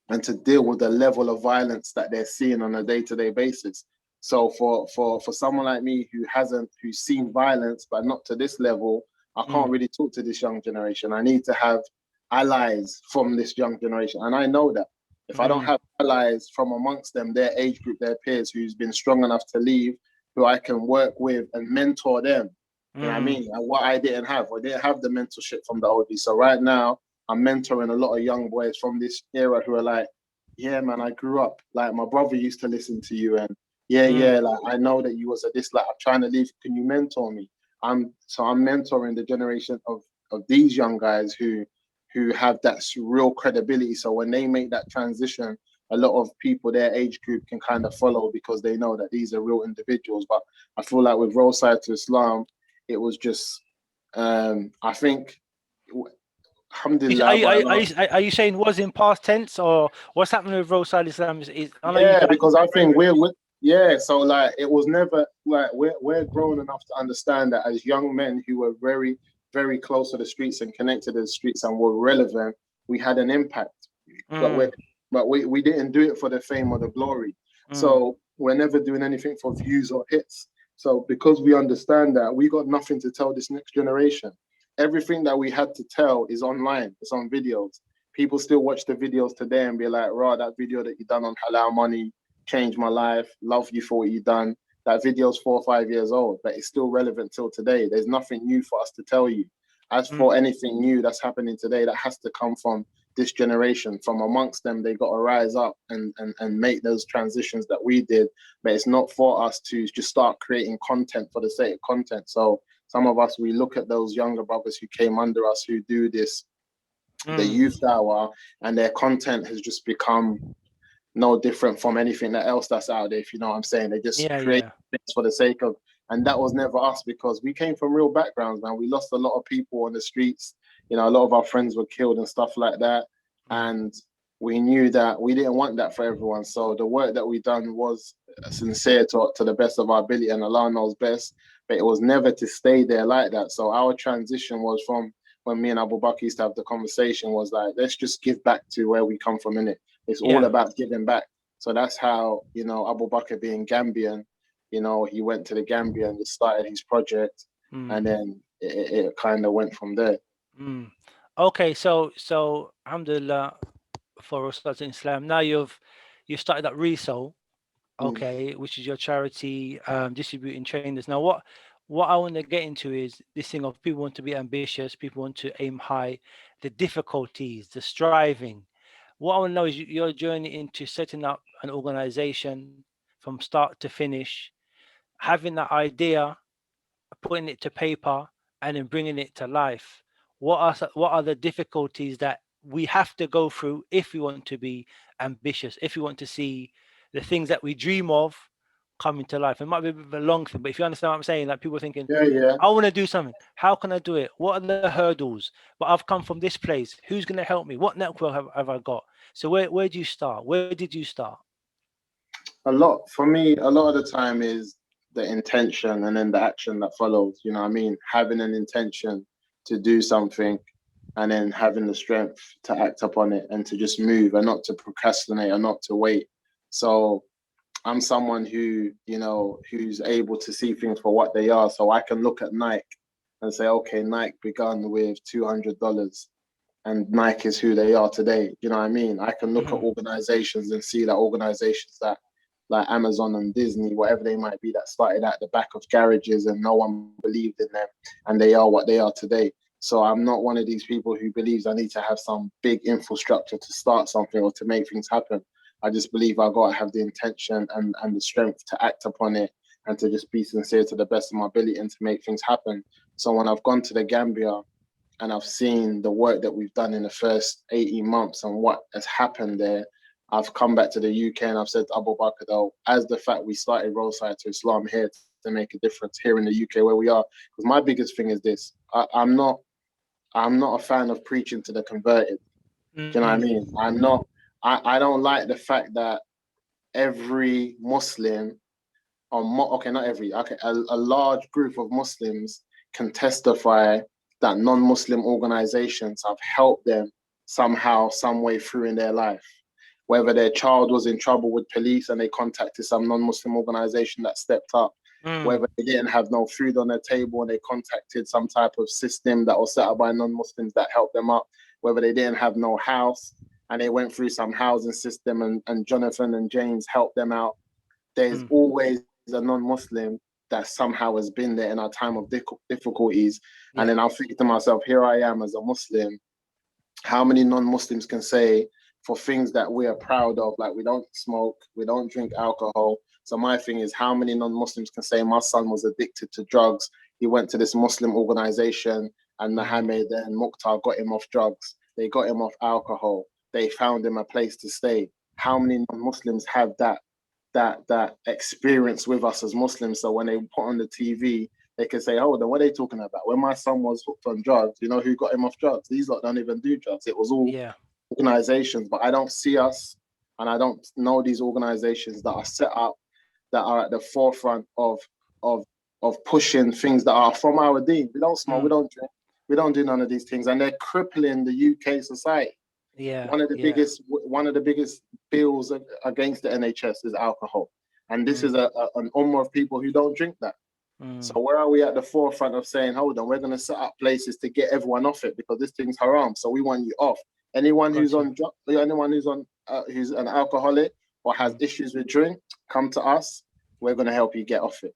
and to deal with the level of violence that they're seeing on a day-to-day basis. So for someone like me who's seen violence but not to this level, I can't really talk to this young generation. I need to have allies from this young generation, and I know that if I don't have allies from amongst them, their age group, their peers, who's been strong enough to leave, who I can work with and mentor them. You know what I mean? And what I didn't have the mentorship from the OG. So right now, I'm mentoring a lot of young boys from this era who are like, "Yeah, man, I grew up. Like, my brother used to listen to you, and like, I know that you was a this, like, I'm trying to leave. Can you mentor me?" I'm mentoring the generation of these young guys who who have that real credibility. So when they make that transition, a lot of people their age group can kind of follow because they know that these are real individuals. But I feel like with Roadside to Islam, it was just, I think, alhamdulillah. Are you saying was in past tense, or what's happening with Roadside Islam? I know you Yeah, guys. because I think we're yeah. So like, it was never like we're grown enough to understand that as young men who were very very close to the streets and connected to the streets and were relevant, we had an impact. But we didn't do it for the fame or the glory. So we're never doing anything for views or hits. So because we understand that, we got nothing to tell this next generation. Everything that we had to tell is online. It's on videos. People still watch the videos today and be like, "Raw, that video that you done on halal money changed my life. Love you for what you done." That video's 4 or 5 years old, but it's still relevant till today. There's nothing new for us to tell you. As for anything new that's happening today, that has to come from this generation. From amongst them, they got to rise up and make those transitions that we did. But it's not for us to just start creating content for the sake of content. So some of us, we look at those younger brothers who came under us who do this, the youth hour, and their content has just become no different from anything else that's out there, if you know what I'm saying. They just create things for the sake of, and that was never us, because we came from real backgrounds, man. We lost a lot of people on the streets. You know, a lot of our friends were killed and stuff like that. And we knew that we didn't want that for everyone. So the work that we done was sincere to the best of our ability, and Allah knows best, but it was never to stay there like that. So our transition was from when me and Abu Bakr used to have the conversation was like, let's just give back to where we come from, innit? It's all about giving back. So that's how, you know, Abu Bakr being Gambian, you know, he went to the Gambia and just started his project, and then it kind of went from there. Okay, so alhamdulillah for Roadside Islam. Now you started that Resole, okay, which is your charity distributing trainers. Now what I want to get into is this thing of people want to be ambitious, people want to aim high, the difficulties, the striving. What I want to know is your journey into setting up an organization from start to finish, having that idea, putting it to paper, and then bringing it to life. What are the difficulties that we have to go through if we want to be ambitious, if we want to see the things that we dream of coming to life? It might be a bit of a long thing, but if you understand what I'm saying, like people are thinking, I want to do something. How can I do it? What are the hurdles? But I've come from this place. Who's going to help me? What network have I got? So where do you start? Where did you start? For me, a lot of the time is the intention and then the action that follows. You know what I mean? Having an intention to do something and then having the strength to act upon it and to just move and not to procrastinate or not to wait. So I'm someone who, you know, who's able to see things for what they are. So I can look at Nike and say, okay, Nike begun with $200 and Nike is who they are today. You know what I mean? I can look at organizations and see that organizations that like Amazon and Disney, whatever they might be, that started at the back of garages and no one believed in them, and they are what they are today. So I'm not one of these people who believes I need to have some big infrastructure to start something or to make things happen. I just believe I got to have the intention and the strength to act upon it and to just be sincere to the best of my ability and to make things happen. So when I've gone to the Gambia and I've seen the work that we've done in the first 18 months and what has happened there, I've come back to the UK and I've said to Abu Bakr, though, as the fact we started Roadside to Islam here to make a difference here in the UK where we are. Because my biggest thing is this: I'm not a fan of preaching to the converted. Do you know what I mean? I don't like the fact that every Muslim, not every, a large group of Muslims can testify that non-Muslim organizations have helped them somehow, some way through in their life. Whether their child was in trouble with police and they contacted some non-Muslim organization that stepped up, whether they didn't have no food on their table and they contacted some type of system that was set up by non-Muslims that helped them up, whether they didn't have no house and they went through some housing system and Jonathan and James helped them out. There's always a non-Muslim that somehow has been there in our time of difficulties. And then I'll think to myself, here I am as a Muslim. How many non-Muslims can say for things that we are proud of, like we don't smoke, we don't drink alcohol. So my thing is, how many non-Muslims can say my son was addicted to drugs? He went to this Muslim organization and Mohammed and Mukhtar got him off drugs. They got him off alcohol. They found him a place to stay. How many non-Muslims have that experience with us as Muslims? So when they put on the TV, they can say, hold on, what are they talking about? When my son was hooked on drugs, you know who got him off drugs? These lot don't even do drugs. It was all organizations, but I don't see us, and I don't know these organizations that are set up, that are at the forefront of pushing things that are from our deen. We don't smoke, we don't drink, we don't do none of these things, and they're crippling the UK society. One of the biggest bills against the NHS is alcohol, and this is an ummah of people who don't drink that. So where are we at the forefront of saying, hold on, we're going to set up places to get everyone off it because this thing's haram, so we want you off. Anyone who's on drugs, anyone who's on who's an alcoholic or has issues with drink, come to us. We're going to help you get off it.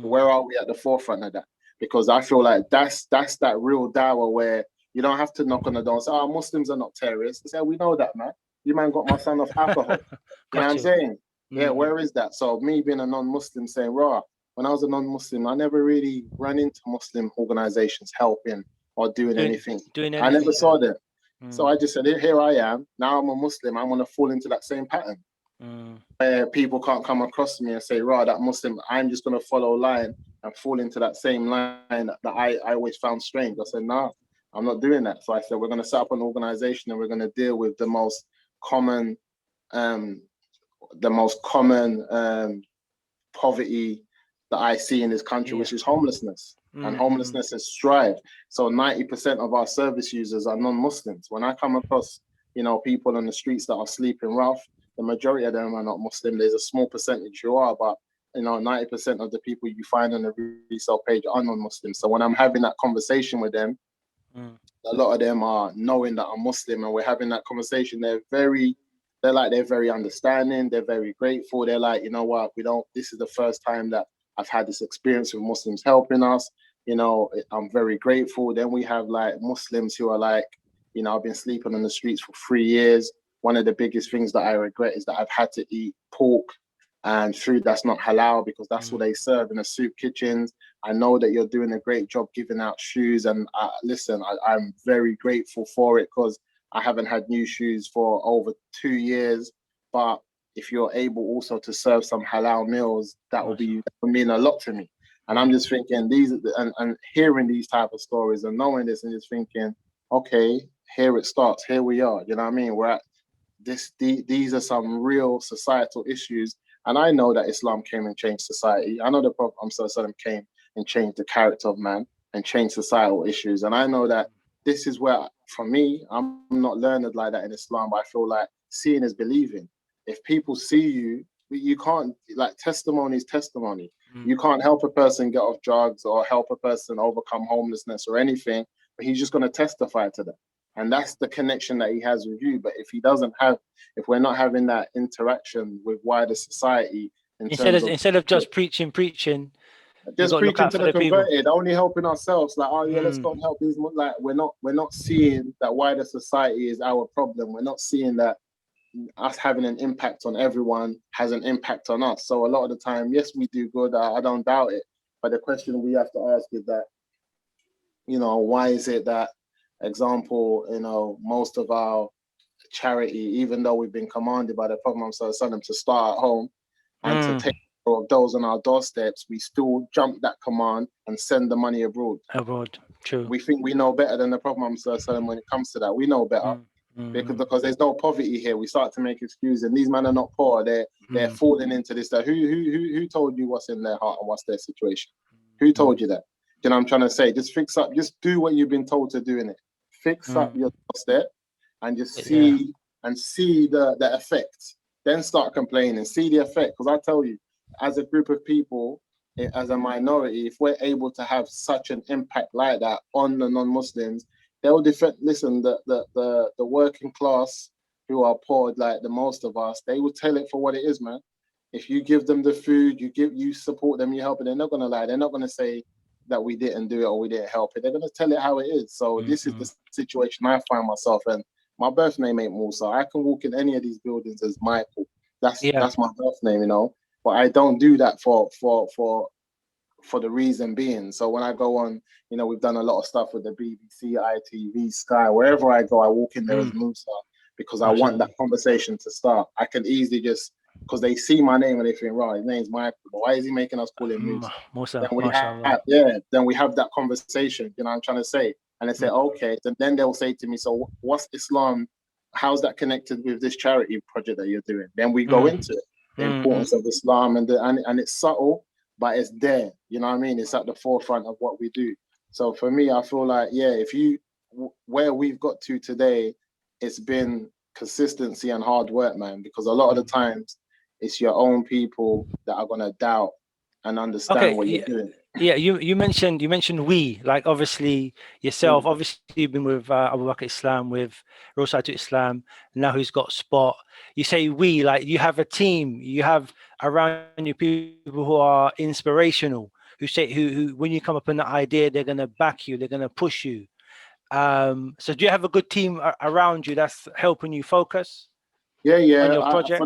Where are we at the forefront of that? Because I feel like that's that real dawah where you don't have to knock on the door and say, oh, Muslims are not terrorists. They say, we know that, man. You man got my son off alcohol. You know what I'm saying? Yeah, where is that? So me being a non-Muslim saying, raw, when I was a non-Muslim, I never really ran into Muslim organizations helping or doing anything. I never saw them. So I just said, here I am. Now I'm a Muslim. I'm going to fall into that same pattern. Where people can't come across me and say, right, that Muslim, I'm just going to follow line and fall into that same line that I always found strange. I said, no, I'm not doing that. So I said, we're going to set up an organization and we're going to deal with the most common poverty that I see in this country, which is homelessness. And homelessness is strive. So 90% of our service users are non-Muslims. When I come across, people on the streets that are sleeping rough, the majority of them are not Muslim. There's a small percentage who are, but 90% of the people you find on the resale page are non-Muslim. So when I'm having that conversation with them, a lot of them are knowing that I'm Muslim, and we're having that conversation. They're very understanding. They're very grateful. They're like, you know what, this is the first time that I've had this experience with Muslims helping us. I'm very grateful. Then we have like Muslims who are like, I've been sleeping on the streets for 3 years. One of the biggest things that I regret is that I've had to eat pork and food that's not halal because that's what they serve in the soup kitchens. I know that you're doing a great job giving out shoes, and I'm very grateful for it because I haven't had new shoes for over 2 years. But if you're able also to serve some halal meals, that will mean a lot to me. And I'm just thinking and hearing these type of stories and knowing this and just thinking, okay, here it starts. Here we are. You know what I mean? We're at these are some real societal issues. And I know that Islam came and changed society. I know the Prophet Muhammad came and changed the character of man and changed societal issues. And I know that this is where, for me, I'm not learned like that in Islam, but I feel like seeing is believing. If people see you, you can't, like, testimony is testimony. You can't help a person get off drugs or help a person overcome homelessness or anything, but he's just going to testify to that. And that's the connection that he has with you. But if we're not having that interaction with wider society, instead of just preaching, just preaching to the converted, only helping ourselves, like, oh yeah, let's go and help these. Like, we're not seeing that wider society is our problem. We're not seeing that us having an impact on everyone has an impact on us. So a lot of the time, yes, we do good. I don't doubt it. But the question we have to ask is that, why is it that, example, most of our charity, even though we've been commanded by the Prophet to start at home and to take care of those on our doorsteps, we still jump that command and send the money abroad. True. We think we know better than the Prophet when it comes to that. We know better. Because there's no poverty here. We start to make excuses, and these men are not poor. They're falling into this. That who told you what's in their heart and what's their situation? Who told you that? You know what I'm trying to say? Just fix up. Just do what you've been told to do in it. Fix up your doorstep and just see the effect. Then start complaining. See the effect. Because I tell you, as a group of people, as a minority, if we're able to have such an impact like that on the non-Muslims, they'll defend. Listen, the working class who are poor, like the most of us, they will tell it for what it is, man. If you give them the food, you support them, you help it, they're not gonna lie. They're not gonna say that we didn't do it or we didn't help it. They're gonna tell it how it is. So this is the situation I find myself in. My birth name ain't Musa. I can walk in any of these buildings as Michael. That's my birth name, But I don't do that for for the reason being. So when I go on, you know, we've done a lot of stuff with the BBC, ITV, Sky, wherever I go, I walk in there as Musa because I want that conversation to start. I can easily just, because they see my name and they think, right, his name's Michael, but why is he making us call him Musa? Musa, Then we have, then we have that conversation, you know what I'm trying to say? And they say, okay, then they'll say to me, so what's Islam? How's that connected with this charity project that you're doing? Then we go into it, the importance of Islam, and it's subtle, but it's there. You know what I mean? It's at the forefront of what we do. So for me, I feel like, if you, where we've got to today, it's been consistency and hard work, man, because a lot of the times it's your own people that are going to doubt and understand what you're doing. Yeah, you mentioned we, like obviously yourself. Obviously, you've been with Abu Bakr Islam, with Roadside to Islam. Now who's got Spot? You say we, like you have a team. You have around you people who are inspirational. Who say who when you come up with an idea, they're gonna back you. They're gonna push you. So do you have a good team around you that's helping you focus? On your project?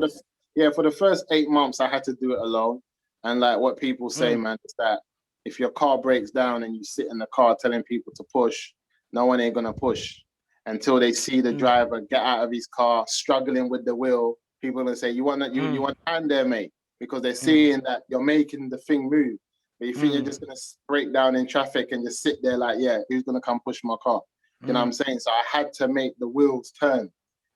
For the first 8 months, I had to do it alone. And like what people say, man, is that if your car breaks down and you sit in the car telling people to push, no one ain't gonna push until they see the driver get out of his car struggling with the wheel. People are gonna say, you want hand there, mate, because they're seeing that you're making the thing move. But you think you're just gonna break down in traffic and just sit there like, who's gonna come push my car? You know what I'm saying? So I had to make the wheels turn.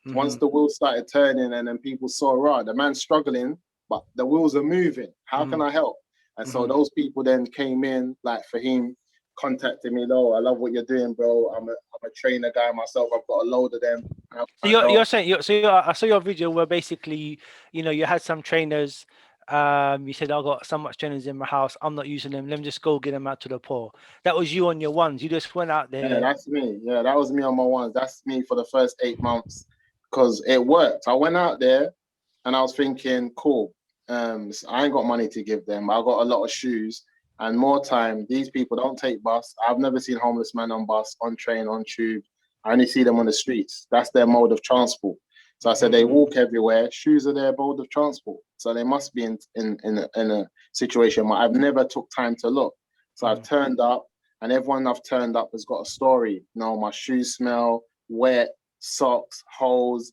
Once the wheels started turning and then people saw, the man's struggling, but the wheels are moving. How can I help? And so those people then came in, like Fahim contacted me, I love what you're doing, bro. I'm a trainer guy myself. I've got a load of them. So you're saying, I saw your video where basically, you had some trainers. You said, I've got so much trainers in my house, I'm not using them. Let me just go get them out to the poor. That was you on your ones. You just went out there. Yeah, that's me. Yeah, that was me on my ones. That's me for the first 8 months because it worked. I went out there and I was thinking, cool. I ain't got money to give them. I got a lot of shoes and more time. These people don't take bus. I've never seen homeless men on bus, on train, on tube. I only see them on the streets. That's their mode of transport. So I said they walk everywhere. Shoes are their mode of transport. So they must be in a situation where I've never took time to look. So I've turned up and everyone I've turned up has got a story. My shoes smell wet, socks, holes.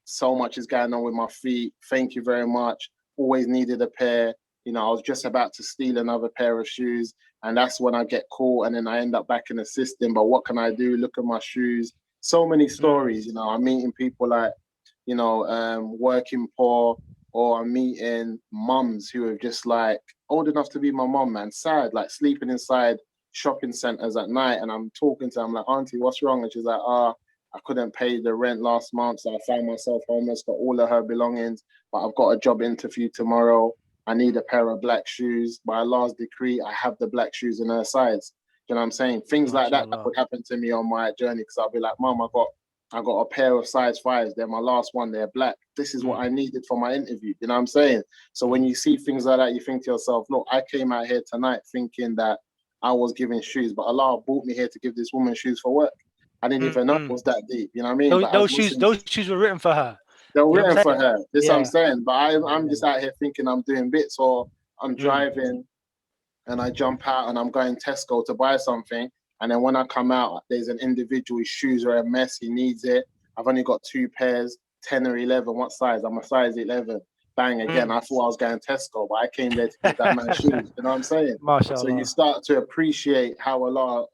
So much is going on with my feet. Thank you very much. Always needed a pair. I was just about to steal another pair of shoes. And that's when I get caught and then I end up back in the system. But what can I do? Look at my shoes. So many stories, I'm meeting people like, working poor, or I'm meeting mums who are just like old enough to be my mom, man, sad, like sleeping inside shopping centers at night. And I'm talking to her, I'm like, auntie, what's wrong? And she's like, I couldn't pay the rent last month, so I found myself homeless, got all of her belongings, but I've got a job interview tomorrow. I need a pair of black shoes. By Allah's decree, I have the black shoes in her size. You know what I'm saying? Things like that would happen to me on my journey because I'll be like, Mom, I got a pair of size 5s. They're my last one. They're black. This is what I needed for my interview. You know what I'm saying? So when you see things like that, you think to yourself, look, I came out here tonight thinking that I was giving shoes, but Allah brought me here to give this woman shoes for work. I didn't even know it was that deep. You know what I mean? Those shoes were written for her. They're written for her. This is what I'm saying. But I'm just out here thinking I'm doing bits, or I'm driving and I jump out and I'm going Tesco to buy something. And then when I come out, there's an individual, his shoes are a mess. He needs it. I've only got 2 pairs, 10 or 11. What size? I'm a size 11. Bang again. I thought I was going Tesco, but I came there to get that man's shoes. You know what I'm saying? Mashallah. So you start to appreciate how Allah,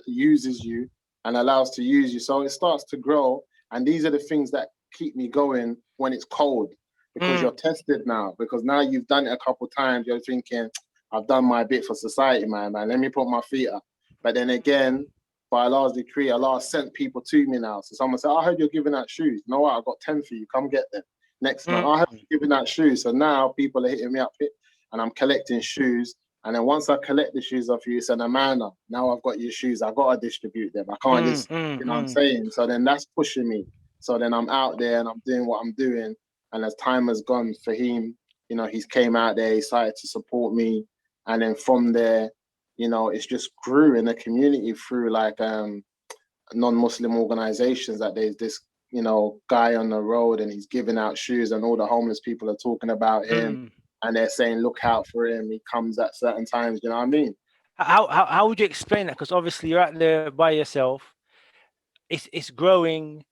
uses you and allows to use you. So it starts to grow. And these are the things that keep me going when it's cold, because you're tested now, because now you've done it a couple of times. You're thinking, I've done my bit for society, man. Let me put my feet up. But then again, by Allah's decree, Allah sent people to me now. So someone said, I heard you're giving out shoes. You know what? I got 10 for you. Come get them. Next month, I heard you're giving out shoes. So now people are hitting me up and I'm collecting shoes. And then once I collect the shoes off you, it's an amana. Now I've got your shoes. I've got to distribute them. I can't just, you know what I'm saying? So then that's pushing me. So then I'm out there and I'm doing what I'm doing. And as time has gone for him, he's came out there, he started to support me. And then from there, it's just grew in the community through like non-Muslim organizations, that there's this, guy on the road and he's giving out shoes and all the homeless people are talking about him. and they're saying, look out for him. He comes at certain times. You know what I mean? How would you explain that? Because obviously you're out there by yourself. It's growing,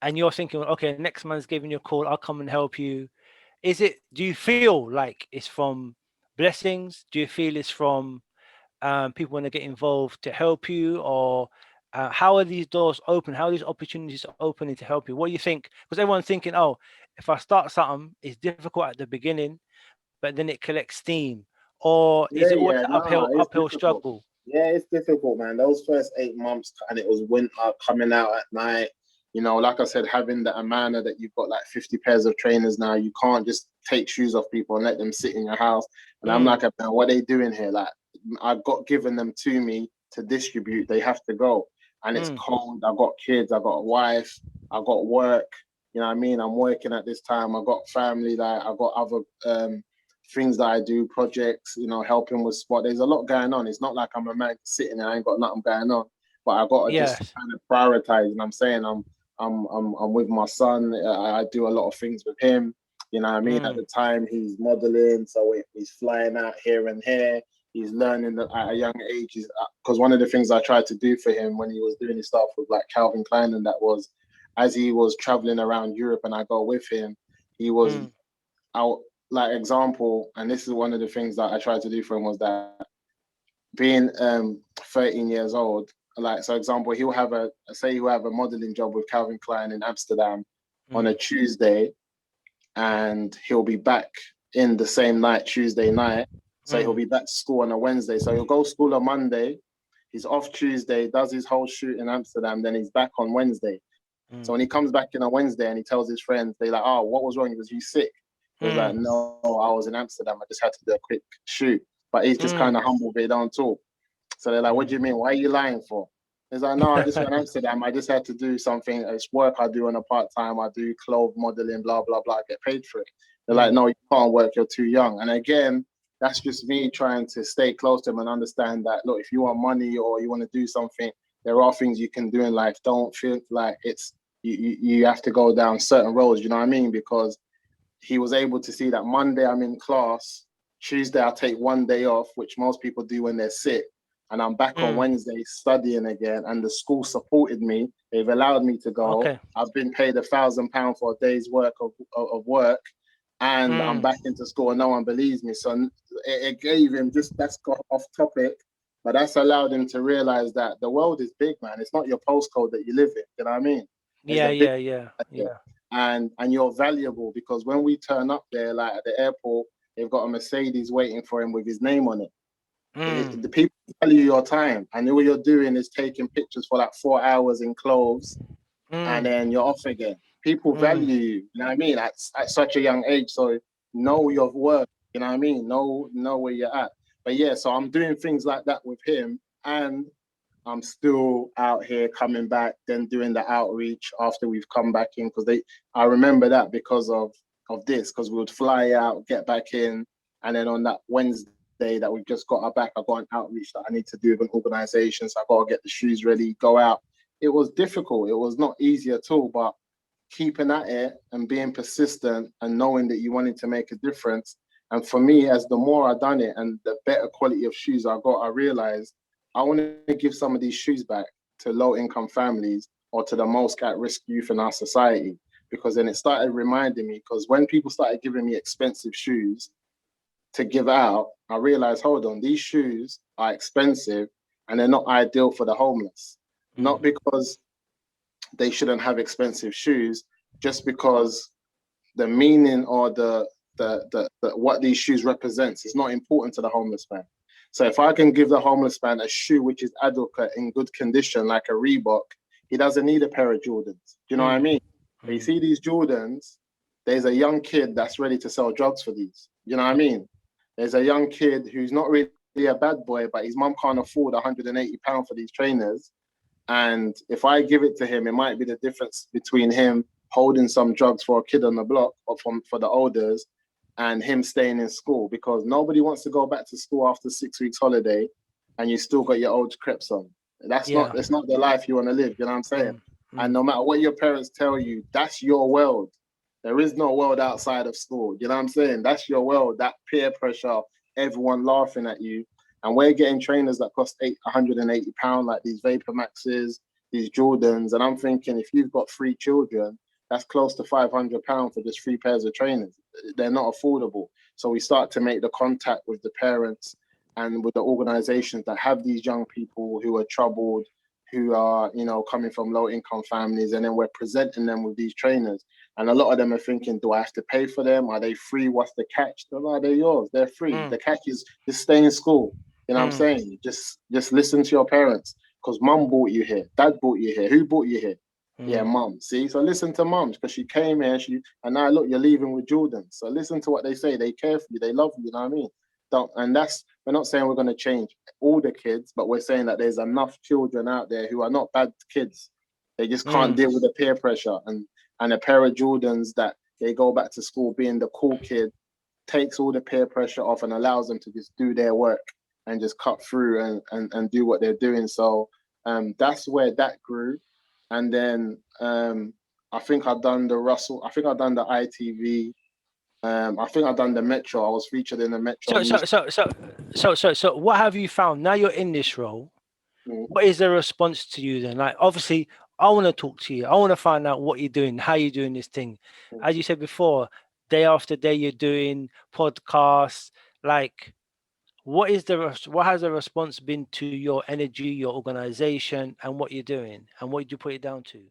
and you're thinking, okay, next man's giving you a call. I'll come and help you. Do you feel like it's from blessings? Do you feel it's from people want to get involved to help you, or how are these doors open? How are these opportunities opening to help you? What do you think? Because everyone's thinking, oh, if I start something, it's difficult at the beginning, but then it collects steam, or is it always Yeah, an nah, it's uphill difficult. struggle? Yeah, it's difficult, man. Those first 8 months, and it was winter, coming out at night. You know, like I said, having the amana that you've got like 50 pairs of trainers now, you can't just take shoes off people and let them sit in your house. And I'm like, man, what are they doing here? Like, I got given them to me to distribute. They have to go. And it's cold. I got kids. I got a wife. I got work. You know what I mean? I'm working at this time. I got family. Like, I got other things that I do, projects, you know, helping with sport. There's a lot going on. It's not like I'm a man sitting and I ain't got nothing going on. But I gotta just Yes. kind of prioritize. And I'm saying I'm with my son. I do a lot of things with him. You know what I mean? At the time, he's modeling, so he's flying out here and here. He's learning at a young age. Because one of the things I tried to do for him when he was doing his stuff with like Calvin Klein, and that was as he was traveling around Europe, and I go with him, he was out. Like example, and this is one of the things that I tried to do for him was that being 13 years old, like so example, he'll have a modeling job with Calvin Klein in Amsterdam on a Tuesday, and he'll be back in the same night, Tuesday night. So he'll be back to school on a Wednesday. So he'll go to school on Monday, he's off Tuesday, does his whole shoot in Amsterdam, then he's back on Wednesday. So when he comes back in on Wednesday and he tells his friends, they're like, oh, what was wrong? He was you sick? He was like, no, I was in Amsterdam. I just had to do a quick shoot. But he's just kind of humble, but he don't talk. So they're like, what do you mean? Why are you lying for? He's like, no, I just went to Amsterdam. I just had to do something. It's work I do on a part-time. I do clothes modeling, blah, blah, blah. I get paid for it. They're like, no, you can't work. You're too young. And again, that's just me trying to stay close to him and understand that, look, if you want money or you want to do something, there are things you can do in life. Don't feel like it's, you have to go down certain roads. You know what I mean? Because he was able to see that Monday I'm in class, Tuesday I'll take one day off, which most people do when they're sick, and I'm back on Wednesday studying again, and the school supported me. They've allowed me to go. Okay. I've been paid £1,000 for a day's work of work, and I'm back into school and no one believes me. So it gave him, just that's got off topic, but that's allowed him to realize that the world is big, man. It's not your postcode that you live in. You know what I mean? Yeah. And you're valuable, because when we turn up there, like at the airport, they've got a Mercedes waiting for him with his name on it. The people value your time, and all you're doing is taking pictures for like 4 hours in clothes, and then you're off again. People value you, you know what I mean, at such a young age. So know your worth, you know what I mean, know where you're at. But yeah, so I'm doing things like that with him, and I'm still out here coming back, then doing the outreach after we've come back in, because I remember that because of this, because we would fly out, get back in, and then on that Wednesday that we just got our back, I got an outreach that I need to do with an organization, so I got to get the shoes ready, go out. It was difficult. It was not easy at all, but keeping at it and being persistent and knowing that you wanted to make a difference. And for me, as the more I done it and the better quality of shoes I got, I realized I want to give some of these shoes back to low-income families or to the most at-risk youth in our society, because then it started reminding me, because when people started giving me expensive shoes to give out, I realized, hold on, these shoes are expensive and they're not ideal for the homeless. Not because they shouldn't have expensive shoes, just because the meaning or the what these shoes represents is not important to the homeless man. So if I can give the homeless man a shoe which is adequate, in good condition, like a Reebok, he doesn't need a pair of Jordans. Do you know what I mean? But you see these Jordans, there's a young kid that's ready to sell drugs for these. You know what I mean? There's a young kid who's not really a bad boy, but his mum can't afford £180 for these trainers. And if I give it to him, it might be the difference between him holding some drugs for a kid on the block or for the elders, and him staying in school, because nobody wants to go back to school after 6 weeks holiday and you still got your old crepes on. That's not the life you want to live, you know what I'm saying? And no matter what your parents tell you, that's your world. There is no world outside of school. You know what I'm saying? That's your world, that peer pressure, everyone laughing at you. And we're getting trainers that cost £180, like these Vapor Maxes, these Jordans. And I'm thinking, if you've got 3 children, that's close to £500 for just 3 pairs of trainers. They're not affordable. So we start to make the contact with the parents and with the organizations that have these young people who are troubled, who are, you know, coming from low income families, and then we're presenting them with these trainers. And a lot of them are thinking, do I have to pay for them? Are they free? What's the catch? No, they're yours. They're free. The catch is just stay in school. You know what I'm saying? Just listen to your parents, because mum brought you here. Dad brought you here. Who brought you here? Yeah, mum. See, so listen to mum, because she came here. And now look, you're leaving with Jordan. So listen to what they say. They care for you. They love you. You know what I mean? We're not saying we're going to change all the kids, but we're saying that there's enough children out there who are not bad kids. They just can't deal with the peer pressure, and a pair of Jordans that they go back to school being the cool kid takes all the peer pressure off and allows them to just do their work and just cut through and do what they're doing. So that's where that grew. And then I think I've done the Russell. I think I've done the ITV. I think I've done the Metro. I was featured in the Metro. So what have you found? Now you're in this role. What is the response to you then? Like, obviously, I want to talk to you. I want to find out what you're doing, how you're doing this thing. As you said before, day after day, you're doing podcasts. Like, what has the response been to your energy, your organization, and what you're doing? And what did you put it down to?